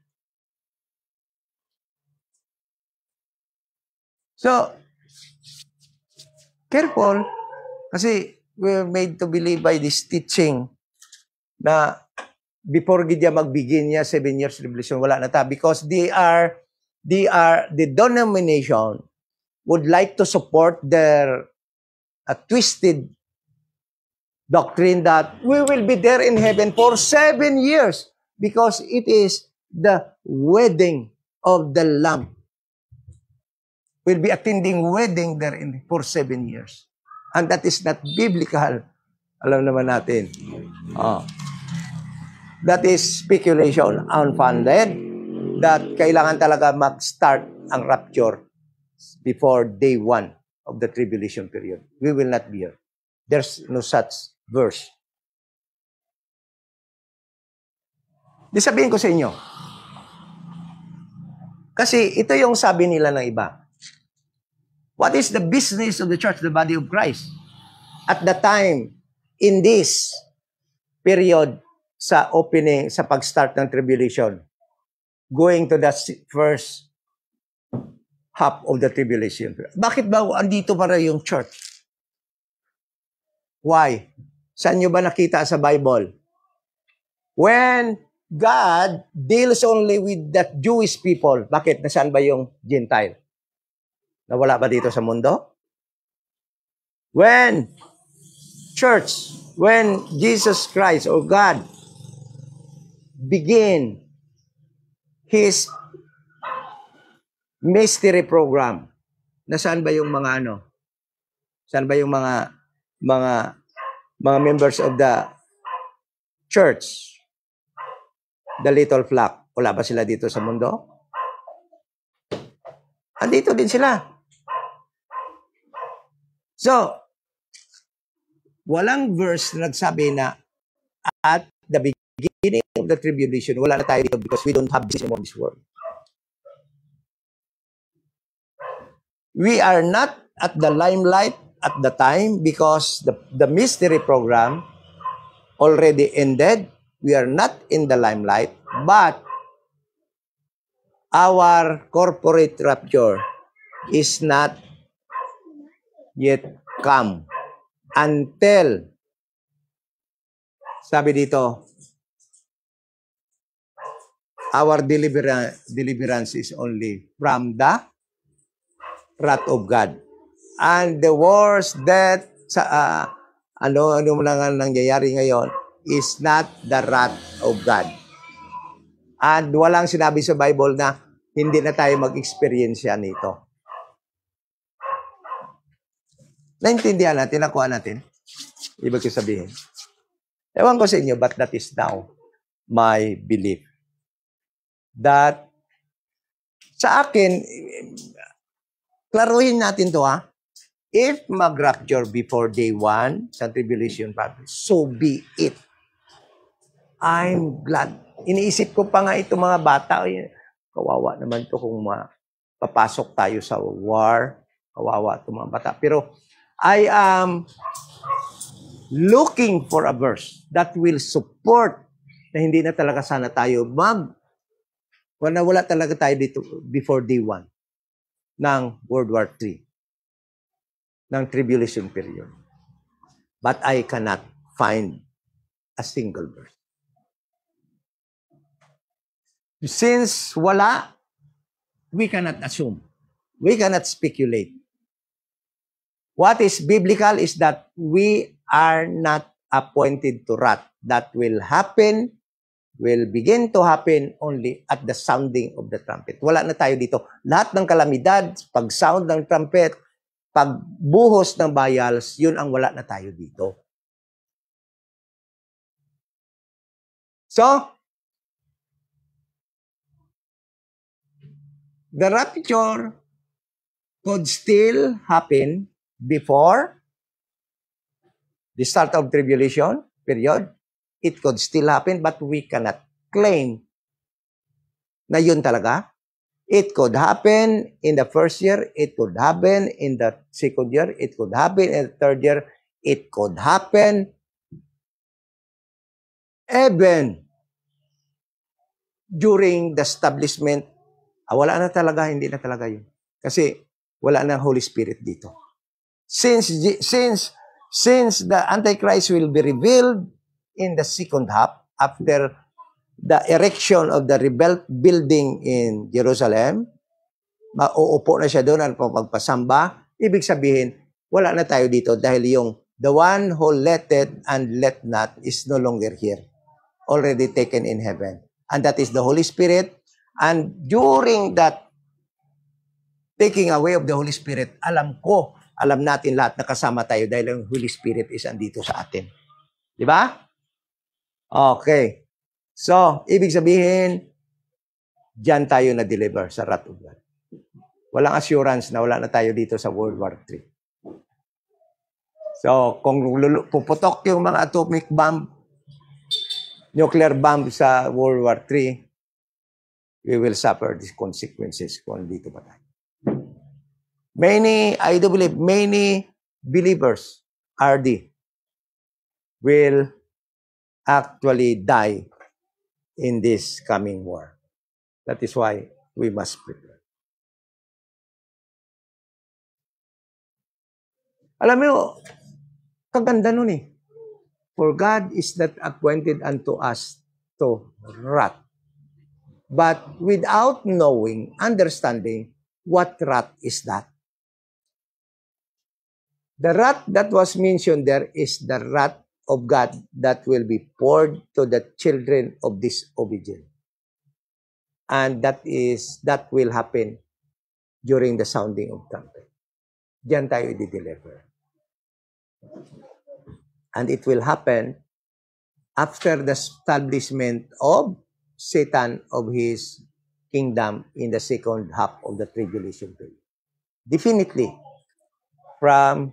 So, careful, kasi we're made to believe by this teaching na before gidya magbigin niya 7 years tribulation, wala na ta. Because the denomination would like to support their twisted doctrine that we will be there in heaven for 7 years because it is the wedding of the Lamb. We'll be attending wedding there for 7 years. And that is not biblical. Alam naman natin. That is speculation, unfounded, that kailangan talaga mag-start ang rapture before day 1 of the tribulation period. We will not be here. There's no such verse. Di sabihin ko sa inyo, kasi ito yung sabi nila ng iba. What is the business of the church, the body of Christ? At the time, in this period, sa opening, sa pag-start ng tribulation, going to the first half of the tribulation. Bakit ba andito para yung church? Why? Saan nyo ba nakita sa Bible? When God deals only with that Jewish people, bakit? Nasaan ba yung Gentile? Nawala ba dito sa mundo? When church, when Jesus Christ or God begin His mystery program, nasaan ba yung mga ano? Saan ba yung mga members of the church? The little flock. Wala ba sila dito sa mundo? Andito din sila. So, walang verse na nagsabi na at the beginning of the tribulation, wala na tayo dito because we don't have this in this world. We are not at the limelight at the time because the mystery program already ended. We are not in the limelight, but our corporate rapture is not yet come until, sabi dito, our deliverance is only from the wrath of God. And the worst that ano na nga nangyayari ngayon is not the wrath of God. And walang sinabi sa Bible na hindi na tayo mag-experience yan nito. Naintindihan natin, nakuha natin. Ibig sabihin. Ewan ko sa inyo, but that is now my belief. That, sa akin, klaruhin natin to ha. If mag-rapture before day 1 sa tribulation, so be it. I'm glad. Iniisip ko pa nga itong mga bata. Kawawa naman to kung papasok tayo sa war. Kawawa itong mga bata. Pero, I am looking for a verse that will support na hindi na talaga sana tayo wala talaga tayo dito before day 1 ng World War III, ng tribulation period. But I cannot find a single verse. Since wala, we cannot assume. We cannot speculate. What is biblical is that we are not appointed to wrath. That will begin to happen only at the sounding of the trumpet. Wala na tayo dito. Lahat ng kalamidad, pag-sound ng trumpet, pagbuhos ng bayals, yun ang wala na tayo dito. So, the rapture could still happen before the start of tribulation period. It could still happen, but we cannot claim na yun talaga. It could happen in the first year. It could happen in the second year. It could happen in the third year. It could happen even during the establishment. Wala na talaga, hindi na talaga yun. Kasi wala na Holy Spirit dito. Since the Antichrist will be revealed in the second half, after the erection of the rebuilt building in Jerusalem, uupo na siya doon at magpasamba, ibig sabihin, wala na tayo dito dahil yung The one who letteth and let not is no longer here, already taken in heaven. And that is the Holy Spirit. And during that taking away of the Holy Spirit, alam natin lahat na kasama tayo dahil ang Holy Spirit is andito sa atin. Di ba? Okay. So, ibig sabihin, diyan tayo na-deliver sa wrath of God. Walang assurance na wala na tayo dito sa World War III. So, kung puputok yung mga atomic bomb, nuclear bomb sa World War III, we will suffer these consequences kung dito pa tayo. I do believe, many believers, RD, will actually die in this coming war. That is why we must prepare. Alam mo, kaganda nun eh. For God is not appointed unto us to wrath. But without knowing, understanding, what wrath is that? The wrath that was mentioned there is the wrath of God that will be poured to the children of disobedience. And that will happen during the sounding of trumpet. Diyan tayo i-deliver. And it will happen after the establishment of Satan of his kingdom in the second half of the tribulation period. Definitely, from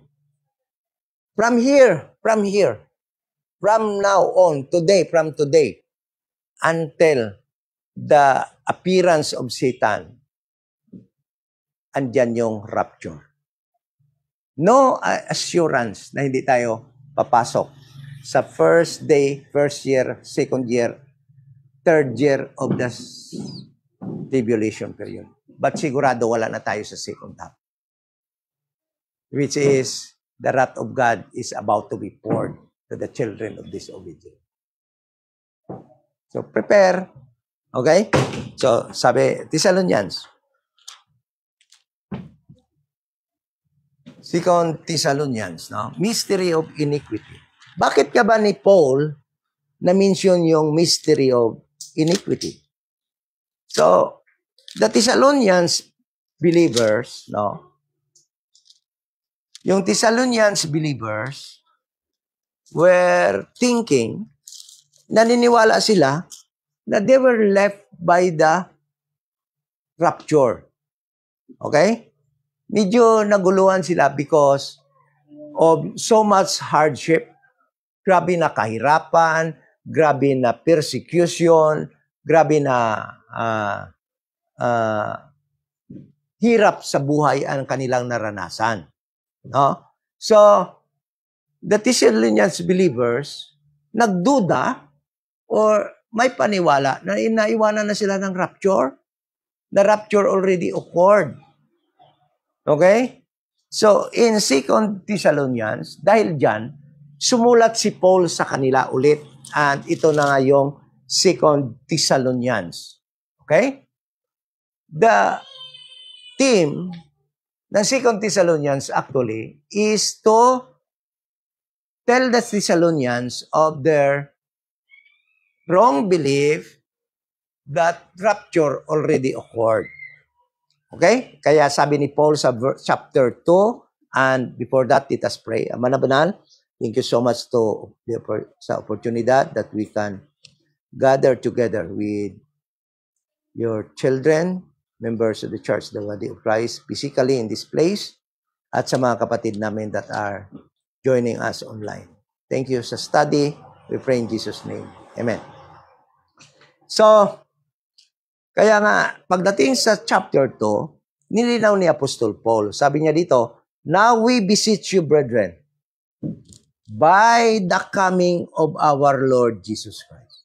now on, from today, until the appearance of Satan, andyan yung rapture. No assurance na hindi tayo papasok sa first day, first year, second year, third year of the tribulation period. But sigurado wala na tayo sa second half. Which is, the wrath of God is about to be poured to the children of disobedience. So, prepare. Okay? So, sabi, Thessalonians. 2 Thessalonians, no? Mystery of iniquity. Bakit ka ba ni Paul na-mention yung mystery of iniquity? So, the Thessalonians believers, no? Yung Thessalonians believers were thinking, naniniwala sila na they were left by the rapture. Okay? Medyo naguluhan sila because of so much hardship, grabe na kahirapan, grabe na persecution, grabe na hirap sa buhay ang kanilang naranasan. No? So, the Thessalonians believers, nagduda or may paniwala na inaiwanan na sila ng rapture. The rapture already occurred. Okay? So, in 2 Thessalonians, dahil dyan, sumulat si Paul sa kanila ulit. And ito na nga yung 2 Thessalonians. Okay? The theme ng 2 Thessalonians actually is to tell the Thessalonians of their wrong belief that rapture already occurred. Okay? Kaya sabi ni Paul sa chapter 2, and before that, let us pray. Ama na banal, thank you so much sa oportunidad that we can gather together with your children, members of the church, the body of Christ, physically in this place, at sa mga kapatid namin that are joining us online. Thank you sa study. We pray in Jesus' name. Amen. So, kaya nga, pagdating sa chapter 2, nilinaw ni Apostol Paul. Sabi niya dito, now we beseech you, brethren, by the coming of our Lord Jesus Christ.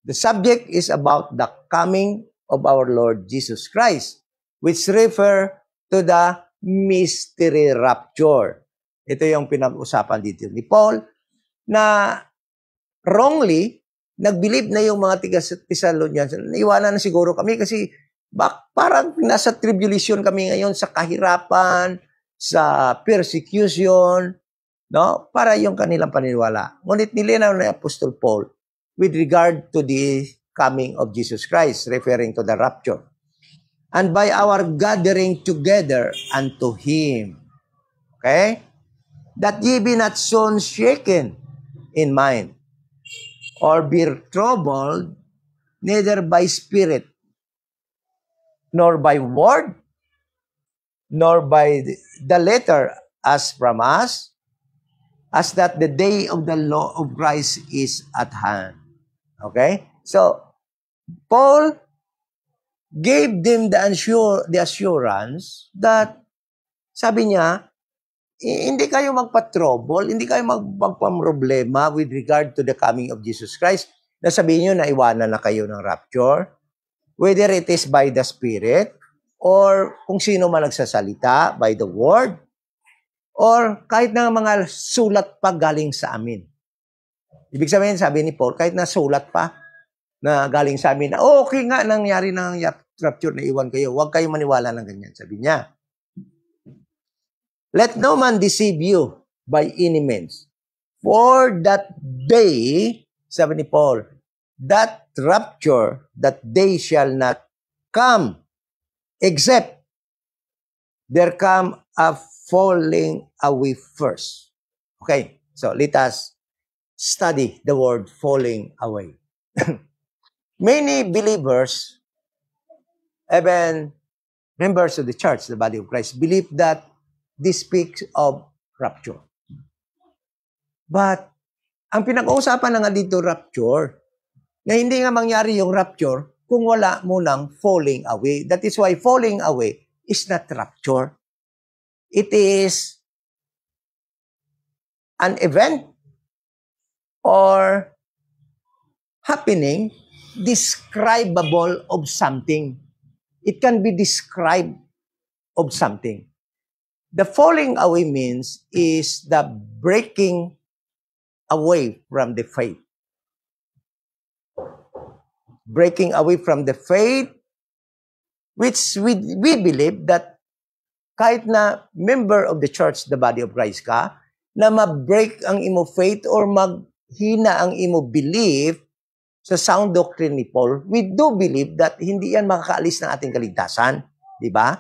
The subject is about the coming of our Lord Jesus Christ, which refer to the mystery rapture. Ito yung pinag-usapan dito ni Paul, na wrongly, nag-believe na yung mga Thessalonians. Naiwanan na siguro kami kasi parang nasa tribulation kami ngayon sa kahirapan, sa persecution, no? Para yung kanilang paniniwala. Ngunit nilinaw ni Apostle Paul with regard to the coming of Jesus Christ, referring to the rapture. And by our gathering together unto Him. Okay? That ye be not soon shaken in mind, or be troubled, neither by spirit, nor by word, nor by the letter as from us, as that the day of the law of Christ is at hand. Okay? So, Paul gave them the assurance that, sabi niya, hindi kayo magpa-trouble, hindi kayo magpa-problema with regard to the coming of Jesus Christ. Na sabihin nyo na iwanan na kayo ng rapture, whether it is by the Spirit, or kung sino man nagsasalita, by the Word, or kahit na mga sulat pa galing sa amin. Ibig sabihin, sabi ni Paul, kahit na sulat pa na galing sa amin, okay nga nangyari ng rapture na iwan kayo, huwag kayo maniwala ng ganyan, sabi niya. Let no man deceive you by any means. For that day, sabi ni Paul, that rapture, that day shall not come, except there come a falling away first. Okay, so let us study the word falling away. Many believers, even members of the church, the body of Christ, believe that this speaks of rapture. But, ang pinag-uusapan na nga dito, rapture, na hindi nga mangyari yung rapture kung wala munang falling away. That is why falling away is not rapture. It is an event or happening describable of something. It can be described of something. The falling away means is the breaking away from the faith. Breaking away from the faith, which we believe that kahit na member of the church, the body of Christ ka, na ma-break ang imo faith or maghina ang imo belief sa sound doctrine ni Paul, we do believe that hindi yan makakaalis ng ating kaligtasan. Di ba?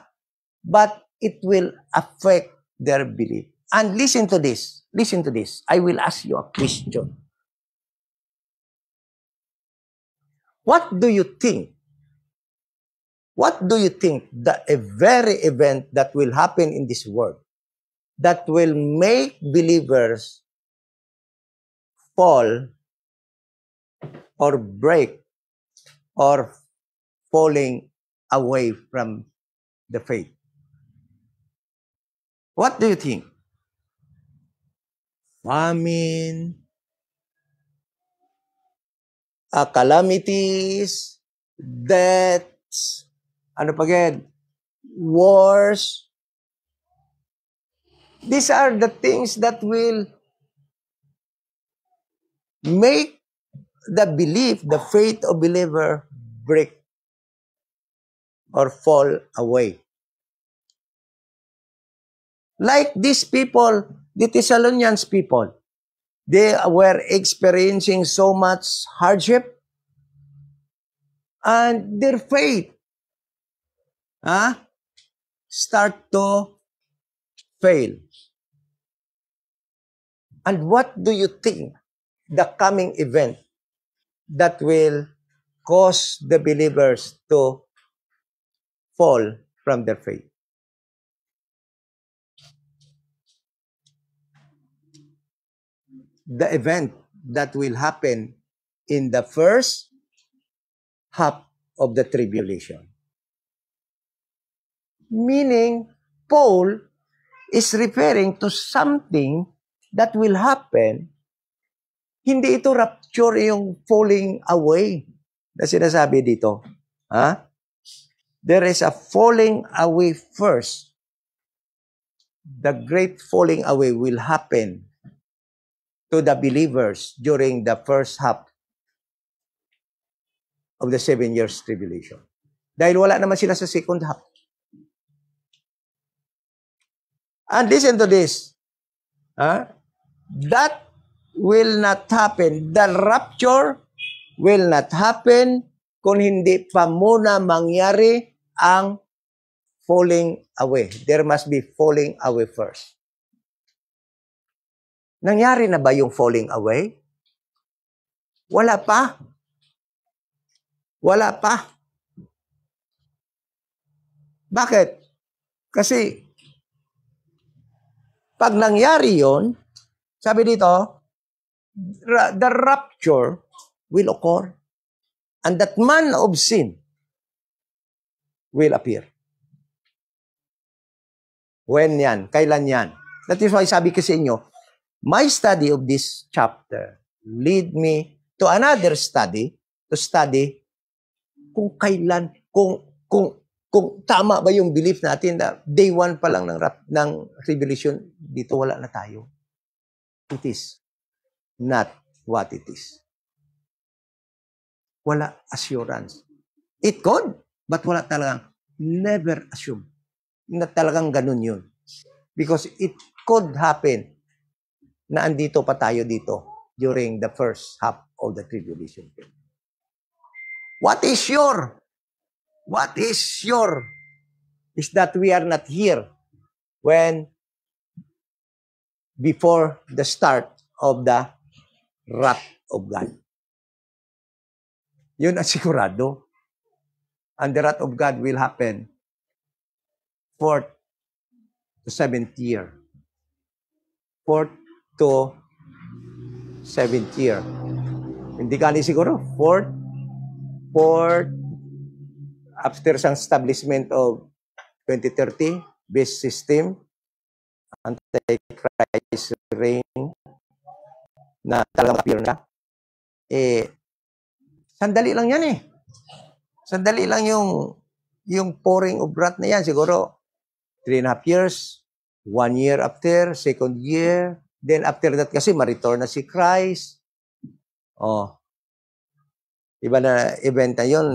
But it will affect their belief. And listen to this. Listen to this. I will ask you a question. What do you think? What do you think the very event that will happen in this world that will make believers fall or break or falling away from the faith? What do you think? Famine, calamities, deaths, ano pa again? Wars. These are the things that will make the belief, the faith of believer break or fall away. Like these people, the Thessalonians people, they were experiencing so much hardship and their faith start to fail. And what do you think the coming event that will cause the believers to fall from their faith? The event that will happen in the first half of the tribulation. Meaning, Paul is referring to something that will happen. Hindi ito rapture yung falling away na sinasabi dito. There is a falling away first. The great falling away will happen to the believers during the first half of the 7 years tribulation. Dahil wala naman sila sa second half. And listen to this. that will not happen. The rapture will not happen kung hindi pa muna mangyari ang falling away. There must be falling away first. Nangyari na ba yung falling away? Wala pa. Wala pa. Bakit? Kasi pag nangyari yon, sabi dito, the rapture will occur and that man of sin will appear. When yan? Kailan yan? That is why sabi ko sa inyo, my study of this chapter lead me to another study, to study kung kailan, kung tama ba yung belief natin na day 1 pa lang ng revelation, dito wala na tayo. It is not what it is. Wala assurance. It could, but wala talagang, never assume na talagang ganun yun. Because it could happen na andito pa tayo dito during the first half of the tribulation period. What is sure is that we are not here when before the start of the wrath of God. Yun ang sigurado. And the wrath of God will happen 4th to 7th year. 4th to 7th year. Hindi ka siguro. 4th, after sa establishment of 2030, beast system, Antichrist reign, na talagang appear na, sandali lang yan eh. Sandali lang yung pouring of wrath na yan. Siguro, 3.5 years, 1 year after, 2nd year, then after that kasi ma-return na si Christ. Iba na event na yun,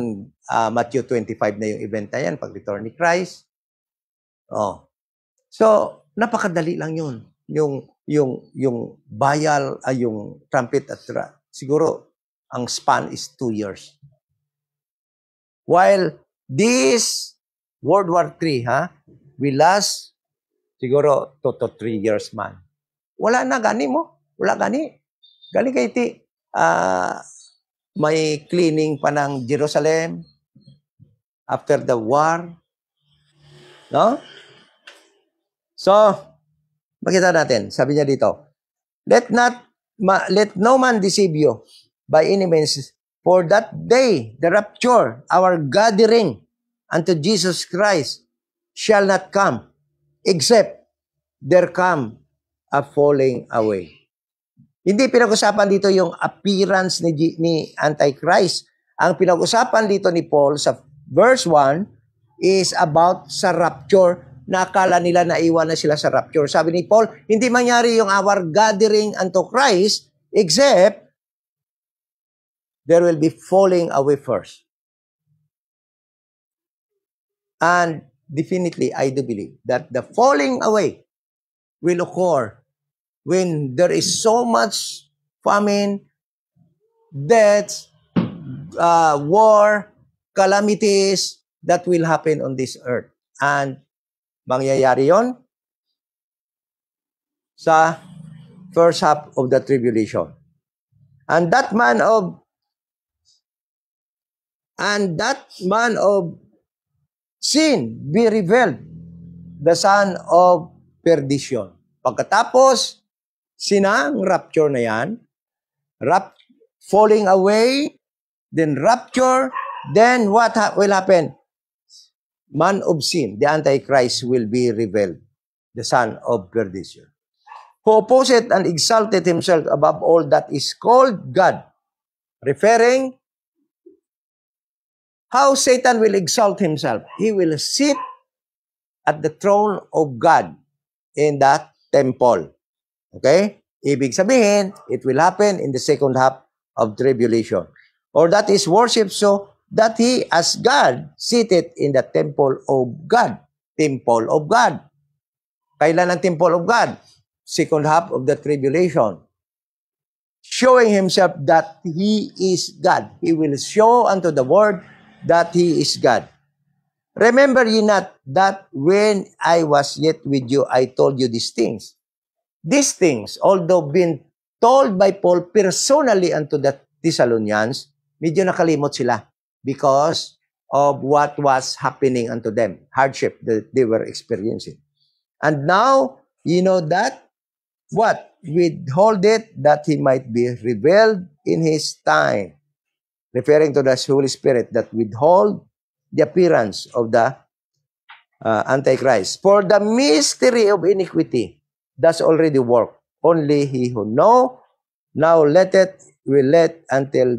Matthew 25 na yung event na yan, pag-return ni Christ. So, napakadali lang yun. Yung bayal, yung trumpet at siguro, ang span is 2 years. While this World War III, will last siguro 2 to 3 years man. Wala na gani mo. Wala gani. Gali kay ti, may cleaning pa ng Jerusalem after the war. No? So, makita natin. Sabi niya dito, let no man deceive you by any means, for that day, the rapture, our gathering unto Jesus Christ, shall not come, except there come a falling away. Hindi pinag-usapan dito yung appearance ni Antichrist. Ang pinag-usapan dito ni Paul sa verse 1 is about sa rapture, na akala nila naiwan na sila sa rapture. Sabi ni Paul, hindi mangyari yung our gathering unto Christ, except there will be falling away first. And definitely, I do believe that the falling away will occur when there is so much famine, death, war, calamities that will happen on this earth. And mangyayari yon sa first half of the tribulation. And that man of sin be revealed, the son of perdition. Pagkatapos, sinang rapture na yan, falling away, then rapture, then what will happen? Man of sin, the Antichrist, will be revealed, the son of perdition, who opposed and exalted himself above all that is called God, referring how Satan will exalt himself. He will sit at the throne of God in that temple. Okay? Ibig sabihin, it will happen in the second half of tribulation. Or that is worship, so that he as God seated in the temple of God. Temple of God. Kailan ang temple of God? second half of the tribulation, showing himself that he is God. He will show unto the world that he is God. Remember ye not that when I was yet with you, I told you these things. These things, although being told by Paul personally unto the Thessalonians, medyo nakalimot sila because of what was happening unto them, hardship that they were experiencing. And now, you know that, what? Withhold it that he might be revealed in his time. Referring to the Holy Spirit that withhold the appearance of the Antichrist. For the mystery of iniquity does already work. Only he who know, now will let until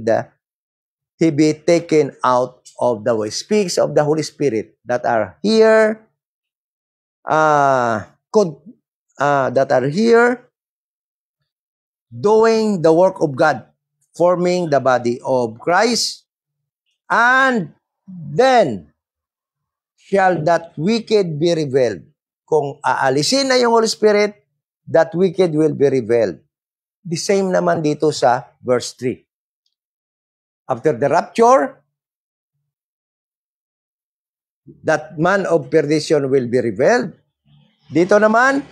he be taken out of the way. Speaks of the Holy Spirit that are here, doing the work of God, forming the body of Christ, and then shall that wicked be revealed. Kung aalisin na yung Holy Spirit, that wicked will be revealed. The same naman dito sa verse 3. After the rapture, that man of perdition will be revealed. Dito naman,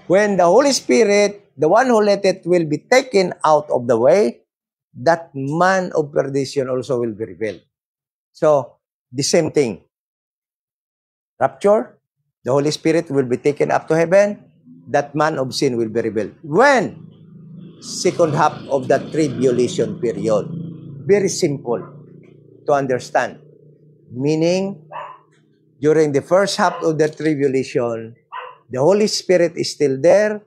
when the Holy Spirit, the one who let it, will be taken out of the way, that man of perdition also will be revealed. So, the same thing. Rapture, the Holy Spirit will be taken up to heaven, that man of sin will be revealed. When? Second half of the tribulation period. Very simple to understand. Meaning, during the first half of the tribulation, the Holy Spirit is still there.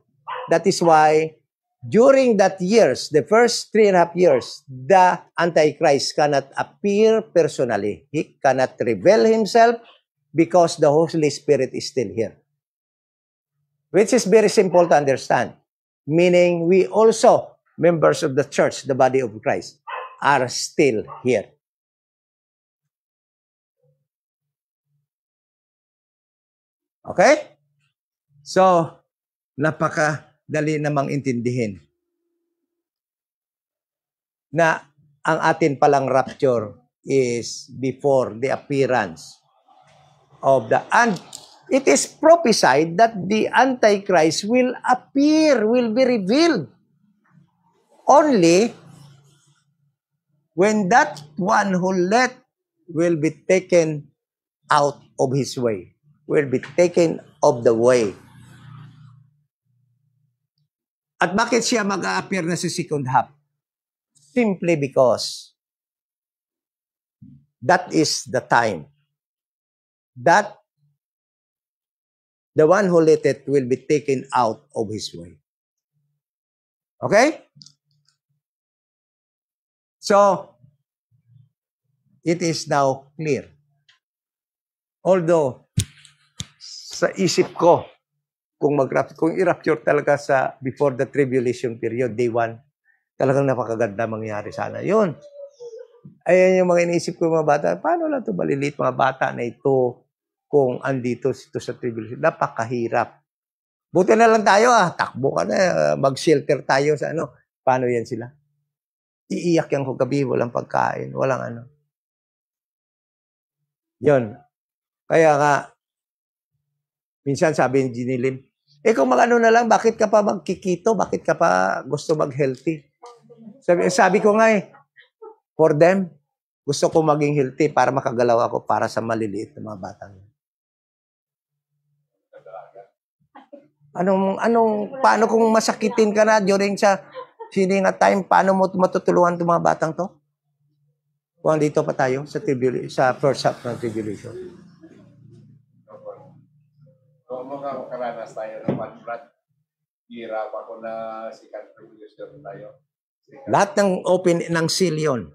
That is why, during that years, the first 3.5 years, the Antichrist cannot appear personally. He cannot reveal himself because the Holy Spirit is still here. Which is very simple to understand. Meaning, we also, members of the church, the body of Christ, are still here. Okay? So, napakadali namang intindihin na ang atin palang rapture is before the appearance of the, and it is prophesied that the Antichrist will appear, will be revealed only when that one who let will be taken out of his way, will be taken of the way. At bakit siya mag-a-appear na sa second half? Simply because that is the time that the one who let it will be taken out of his way. Okay? So, it is now clear. Although, sa isip ko, kung i-rapture talaga sa before the tribulation period, day 1, talagang napakaganda mangyari sana. Yun. Ayan yung mga iniisip ko mga bata. Paano lang ito maliliit mga bata na ito kung andito ito sa tribulation? Napakahirap. Buti na lang tayo takbo ka na, mag-shelter tayo sa ano. Paano yan sila? Iiyak yan kung gabi, walang pagkain, walang ano. Yun. Kaya nga, minsan sabi ni Ginny Lim, kung mag-ano na lang, bakit ka pa magkikito? Bakit ka pa gusto mag-healthy? Sabi ko nga for them, gusto ko maging healthy para makagalaw ako para sa maliliit na mga batang. Paano kung masakitin ka na during sa sininga time, paano mo matutulungan itong mga batang to? Kung dito pa tayo sa first half ng tribulation. Kung makakaranas tayo ng one-flat, hirap ako na sikat tribulation tayo. Lahat ng open ng seal yun.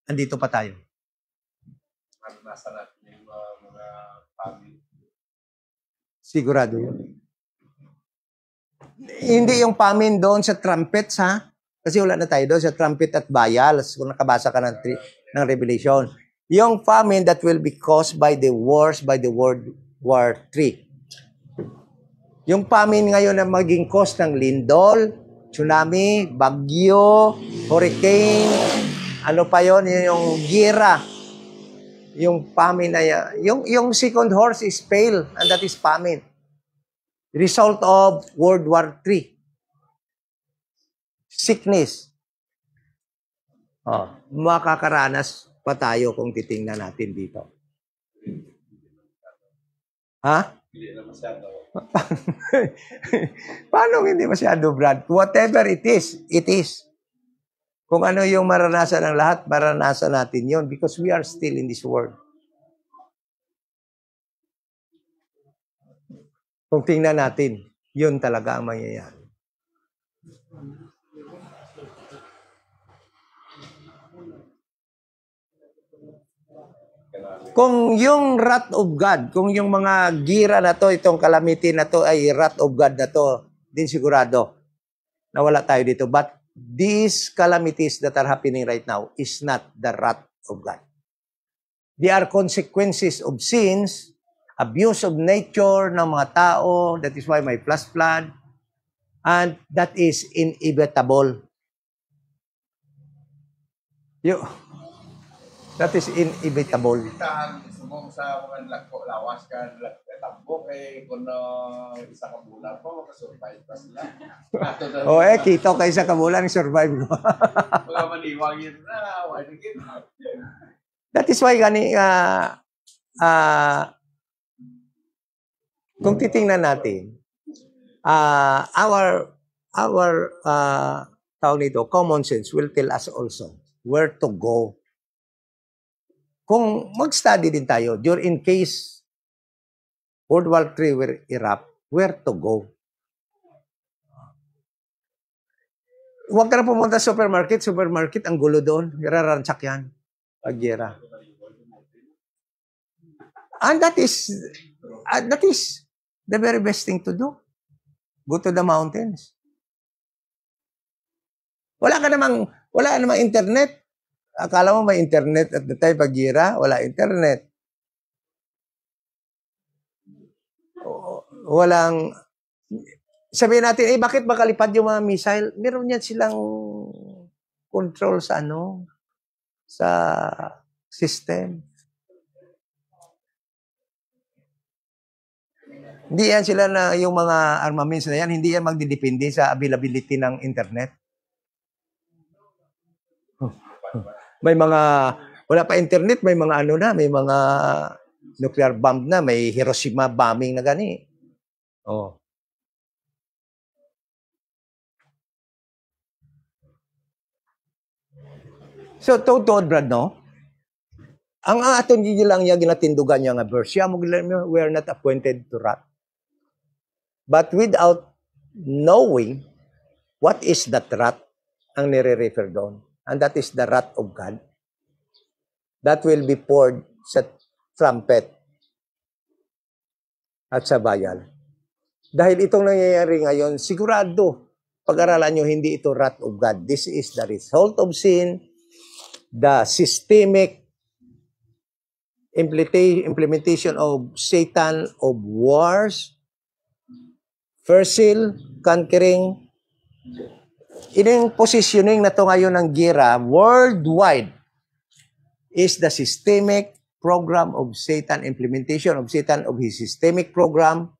Andito pa tayo. Nasa natin yung mga family. Sigurado yun. Hindi yung famine doon sa trumpets, ha? Kasi wala na tayo doon sa trumpet at bayals kung nakabasa ka ng Revelation. Yung famine that will be caused by the wars, by the World War III. Yung famine ngayon na maging cause ng lindol, tsunami, bagyo, hurricane, ano pa yon, yung gira, yung famine na yung second horse is pale, and that is famine. Result of World War III. Sickness. Makakaranas pa tayo kung titingnan natin dito. Ha? Hindi na masyado. Paano hindi masyado, Brad? Whatever it is. Kung ano yung maranasan ng lahat, maranasan natin yon because we are still in this world. Kung tingnan natin, yun talaga ang mangyayari. Kung yung wrath of God, kung yung mga gira na to, itong calamity na to ay wrath of God na to, din sigurado na wala tayo dito. But these calamities that are happening right now is not the wrath of God. They are consequences of sins, abuse of nature ng mga tao. That is why may flash flood. And that is inevitable. That is inevitable. Itahan, sumong sa mga lawas ka, tambok kung isa ka bulan po, makasurvive pa sila. Kito kayo sa kabulan, survive mo. Mga maniwang yun na, why again? That is why kung titingnan natin, our tawag nito, common sense will tell us also where to go. Kung mag-study din tayo, in case World War III will erupt, where to go? Huwag ka na pumunta sa supermarket, ang gulo doon, raransak yan. Pagyera. And that is the very best thing to do. Go to the mountains. Wala namang internet. Akala mo may internet at the time pagira, wala internet. Walang, sabihin natin, bakit makalipad yung mga missile? Meron yan silang control sa sa system. Hindi yan sila na, yung mga armaments na yan, hindi yan magdidepende sa availability ng internet. Wala pa internet, may mga may mga nuclear bomb na, may Hiroshima bombing na gani. So, totoo, Brad, no? Ang aton lang niya ginatindugan niya nga verse, we are not appointed to wrath. But without knowing what is that wrath, ang nire-refer doon. And that is the wrath of God that will be poured sa trumpet at sa bayal. Dahil itong nangyayari ngayon, sigurado, pag-aralan nyo, hindi ito wrath of God. This is the result of sin, the systemic implementation of Satan, of wars, first seal, conquering. Ining positioning na to ngayon ng gira worldwide is the systemic program of Satan, implementation of Satan, of his systemic program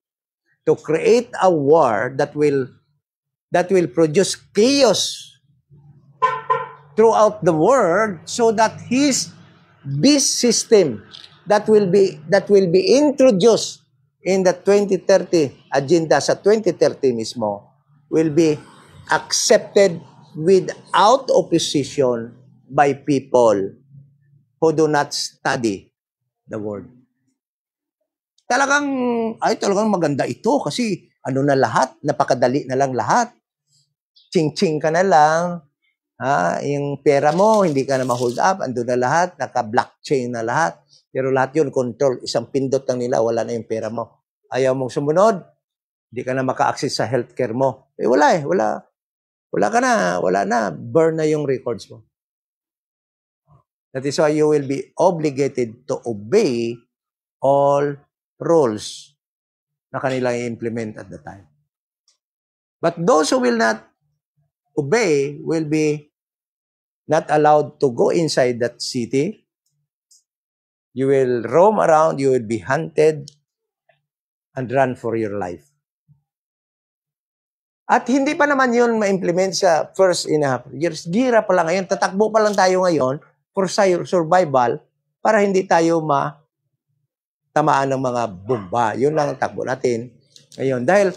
to create a war that will produce chaos throughout the world, so that his beast system that will be introduced in the 2030 agenda sa 2030 mismo will be accepted without opposition by people who do not study the word. Talagang maganda ito kasi na lahat, napakadali na lang lahat. Ching-ching ka na lang. Yung pera mo, hindi ka na ma-hold up, ando na lahat, naka-blockchain na lahat. Pero lahat yun, control, isang pindot lang nila, wala na yung pera mo. Ayaw mong sumunod, hindi ka na maka-access sa healthcare mo. Wala ka na, burn na yung records mo. That is why you will be obligated to obey all rules na kanilang i-implement at the time. But those who will not obey will be not allowed to go inside that city. You will roam around, you will be hunted, and run for your life. At hindi pa naman yun ma-implement sa first and a half years. Gira pa lang ngayon. Tatakbo pa lang tayo ngayon for survival para hindi tayo tamaan ng mga bomba. Yun lang ang takbo natin ngayon. Dahil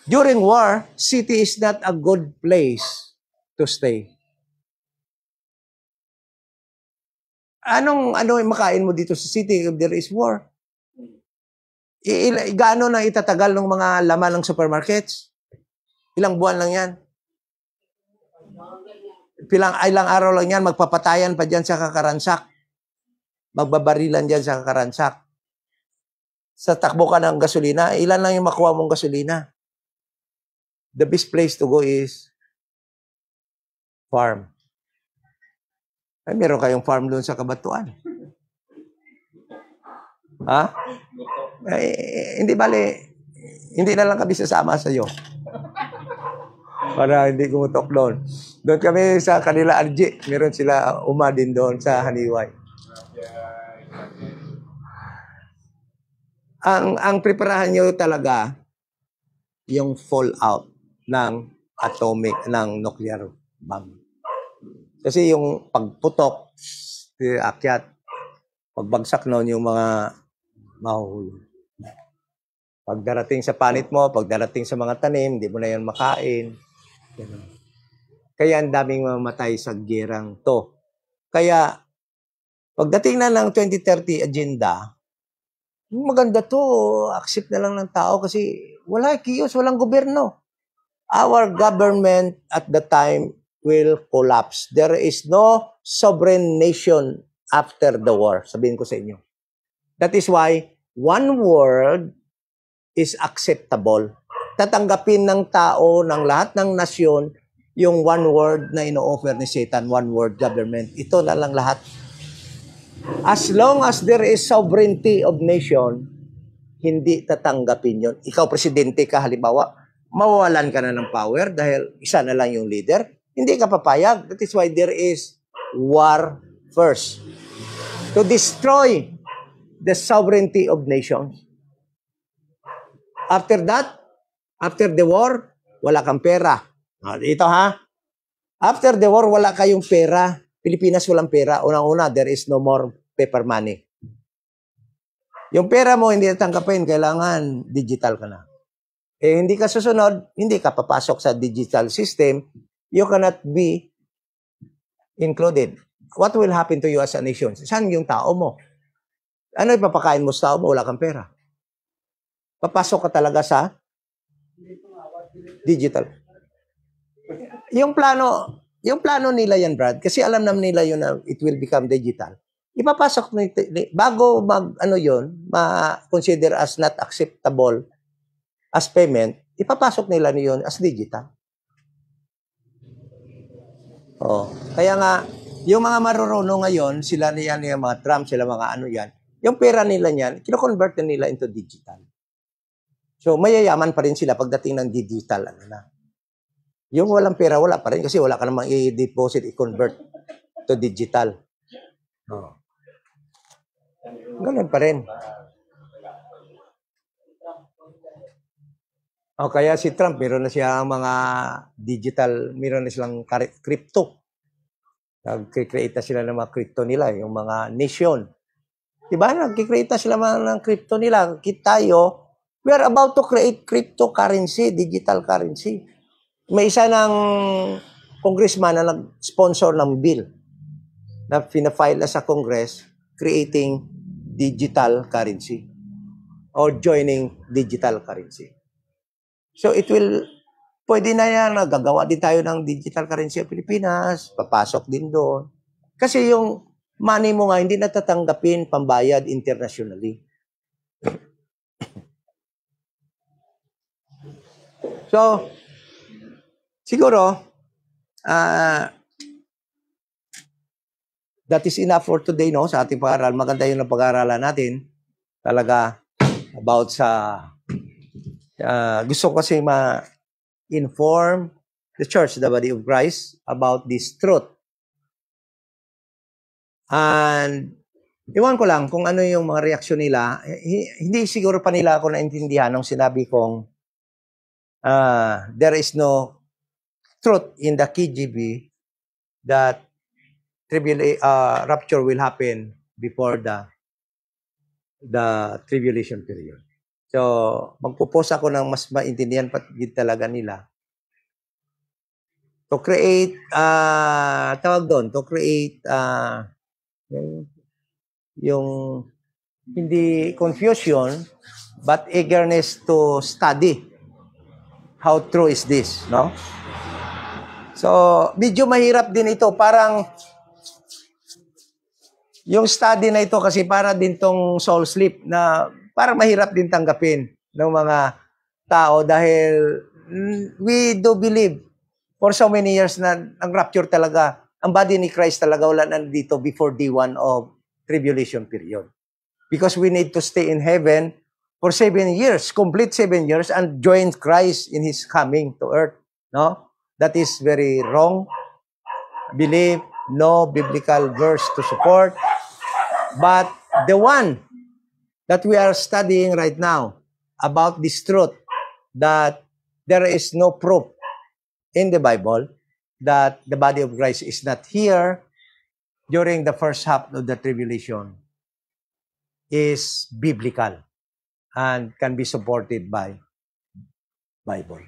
during war, city is not a good place to stay. Ano yung makain mo dito sa city if there is war? Gaano na itatagal ng mga laman ng supermarkets? Ilang buwan lang yan. Ilang araw lang yan, magpapatayan pa dyan sa kakaransak. Magbabarilan dyan sa kakaransak. Sa takbo ka ng gasolina, ilan lang yung makuha mong gasolina? The best place to go is farm. Ay, meron kayong farm doon sa Kabatuan. Ha? Hindi bale, hindi na lang kami sasama sa iyo. Para hindi gumutok doon. Doon kami sa kanila, RG. Meron sila din doon sa Haniway. Ang preparahan nyo talaga yung fallout ng nuclear bomb. Kasi yung pagputok, akyat, pagbagsak noon yung mga mahuhulog. Pagdarating sa panit mo, pagdarating sa mga tanim, hindi mo na yan makain. Kaya ang daming mamatay sa gerang to. Kaya, pagdating na ng 2030 agenda, maganda to, accept na lang ng tao kasi wala kiyos, walang gobyerno. Our government at the time will collapse. There is no sovereign nation after the war. Sabihin ko sa inyo. That is why one world is acceptable. Tatanggapin ng tao, ng lahat ng nasyon, yung one word na ino-offer ni Satan, one world government. Ito na lang lahat. As long as there is sovereignty of nation, hindi tatanggapin yon. Ikaw, presidente ka, halimbawa, mawawalan ka na ng power dahil isa na lang yung leader. Hindi ka papayag. That is why there is war first. To destroy the sovereignty of nations. After that, after the war, wala kang pera. Dito ha. After the war, wala kayong pera. Pilipinas walang pera. Unang-una, there is no more paper money. Yung pera mo, hindi natanggapin. Kailangan digital ka na. Hindi ka susunod, hindi ka papasok sa digital system. You cannot be included. What will happen to you as a nation? Saan yung tao mo? Ano ipapakain mo sa tao mo? Wala kang pera. Papasok ka talaga sa digital. Yung plano nila yan, Brad, kasi alam naman nila yun na it will become digital. Ipapasok bago ma-consider as not acceptable as payment, ipapasok nila yun as digital. Kaya nga, yung mga marurunong ngayon, sila niyan, yung mga Trump, sila mga ano yan, yung pera nila niyan, kino-convert nila into digital. So, mayayaman pa rin sila pagdating ng digital. Yung walang pera, wala pa rin kasi wala ka namang i-deposit, i-convert to digital. Ganun pa rin. Kaya si Trump, meron na siya mga digital, meron na silang crypto. Nag-create na sila ng mga crypto nila, yung mga nation. Diba? Nag-create na sila ng crypto nila. Tayo, we are about to create cryptocurrency, digital currency. May isa ng congressman na nag-sponsor ng bill na pinafile na sa Congress creating digital currency or joining digital currency. So it will, pwede na yan, gagawa din tayo ng digital currency sa Pilipinas, papasok din doon. Kasi yung money mo nga, hindi natatanggapin pambayad internationally. So, siguro, that is enough for today, no? Sa ating pag-aaral. Maganda yung pag-aaralan natin. Talaga, about sa Gusto ko kasi ma-inform the church, the body of Christ, about this truth. And iwan ko lang kung ano yung mga reaksyon nila. Hindi siguro pa nila ako naintindihan nung sinabi kong there is no truth in the KGB that rapture will happen before the tribulation period. So, magpo-post ako ng mas maintindihan patid talaga nila. To create, to create yung hindi confusion, but eagerness to study. How true is this, no? So, medyo mahirap din ito. Parang, yung study na ito kasi para din tong soul sleep na parang mahirap din tanggapin ng mga tao dahil we do believe for so many years na ang rapture talaga, ang body ni Christ talaga wala na dito before day 1 of tribulation period. Because we need to stay in heaven for 7 years, complete 7 years, and join Christ in His coming to earth. No? That is very wrong. Believe, no biblical verse to support. But the one that we are studying right now about this truth, that there is no proof in the Bible that the body of Christ is not here during the first half of the tribulation, is biblical and can be supported by Bible.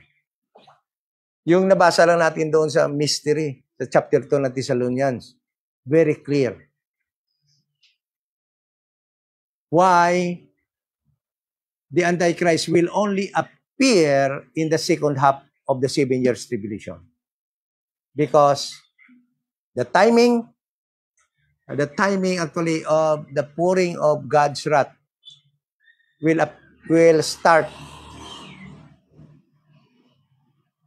Yung nabasa lang natin doon sa mystery, sa chapter 2 ng Thessalonians, very clear. Why the Antichrist will only appear in the second half of the 7 years tribulation. Because the timing actually of the pouring of God's wrath will start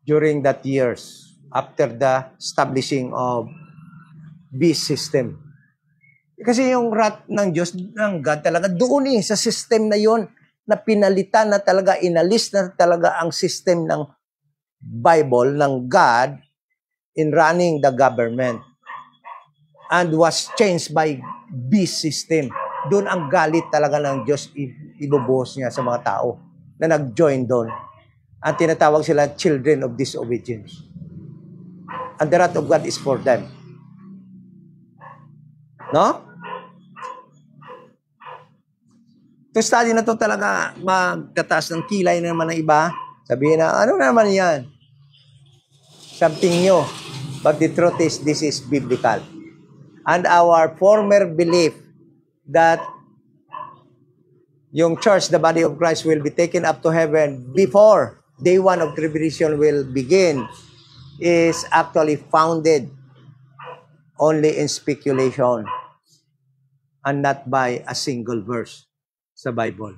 during that years after the establishing of beast system. Kasi yung wrath ng Diyos, ng God talaga, doon sa system na yon na pinalitan na talaga, inalis na talaga ang system ng Bible, ng God, in running the government. And was changed by beast system. Doon ang galit talaga ng Diyos, ibubuhos niya sa mga tao na nag-join doon. Ang tinatawag sila children of disobedience. And the wrath of God is for them. No? Ito study na to talaga magtataas ng kilay na naman ng iba. Sabihin na, ano naman yan? Something new. But the truth is, this is biblical. And our former belief that yung church, the body of Christ, will be taken up to heaven before day 1 of tribulation will begin is actually founded only in speculation and not by a single verse sa Bible.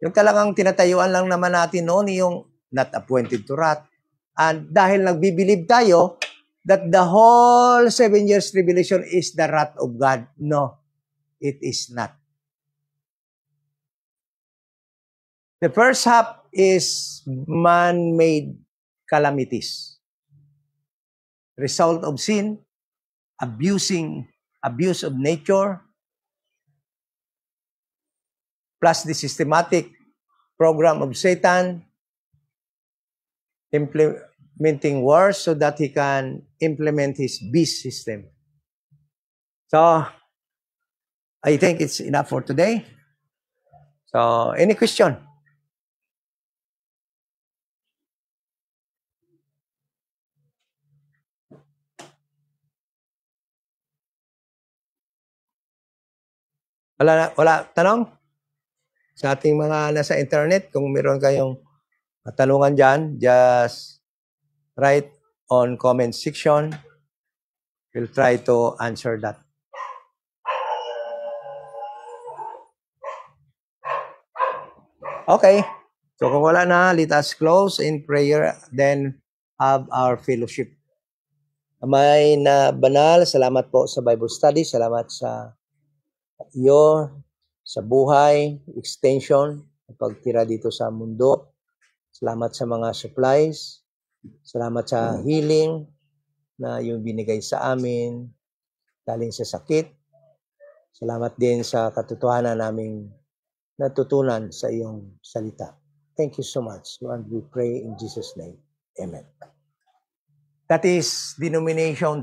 Yung talagang tinatayuan lang naman natin noon yung not appointed to wrath. And dahil nagbibilib tayo that the whole 7 years tribulation is the wrath of God. No, it is not. The first half is man-made calamities. Result of sin, abuse of nature, plus the systematic program of Satan, implementing wars so that he can implement his beast system. So, I think it's enough for today. So, any question? Wala tanong? Sa ating mga nasa internet, kung meron kayong tanungan dyan, just write on comment section. We'll try to answer that. Okay. So kung wala na, let us close in prayer, then have our fellowship. Amay na banal, salamat po sa Bible study, salamat sa iyo, sa buhay, extension, pagtira dito sa mundo. Salamat sa mga supplies. Salamat sa healing na yung binigay sa amin galing sa sakit. Salamat din sa katotohanan naming natutunan sa iyong salita. Thank you so much. Lord, we pray in Jesus' name. Amen. That is denomination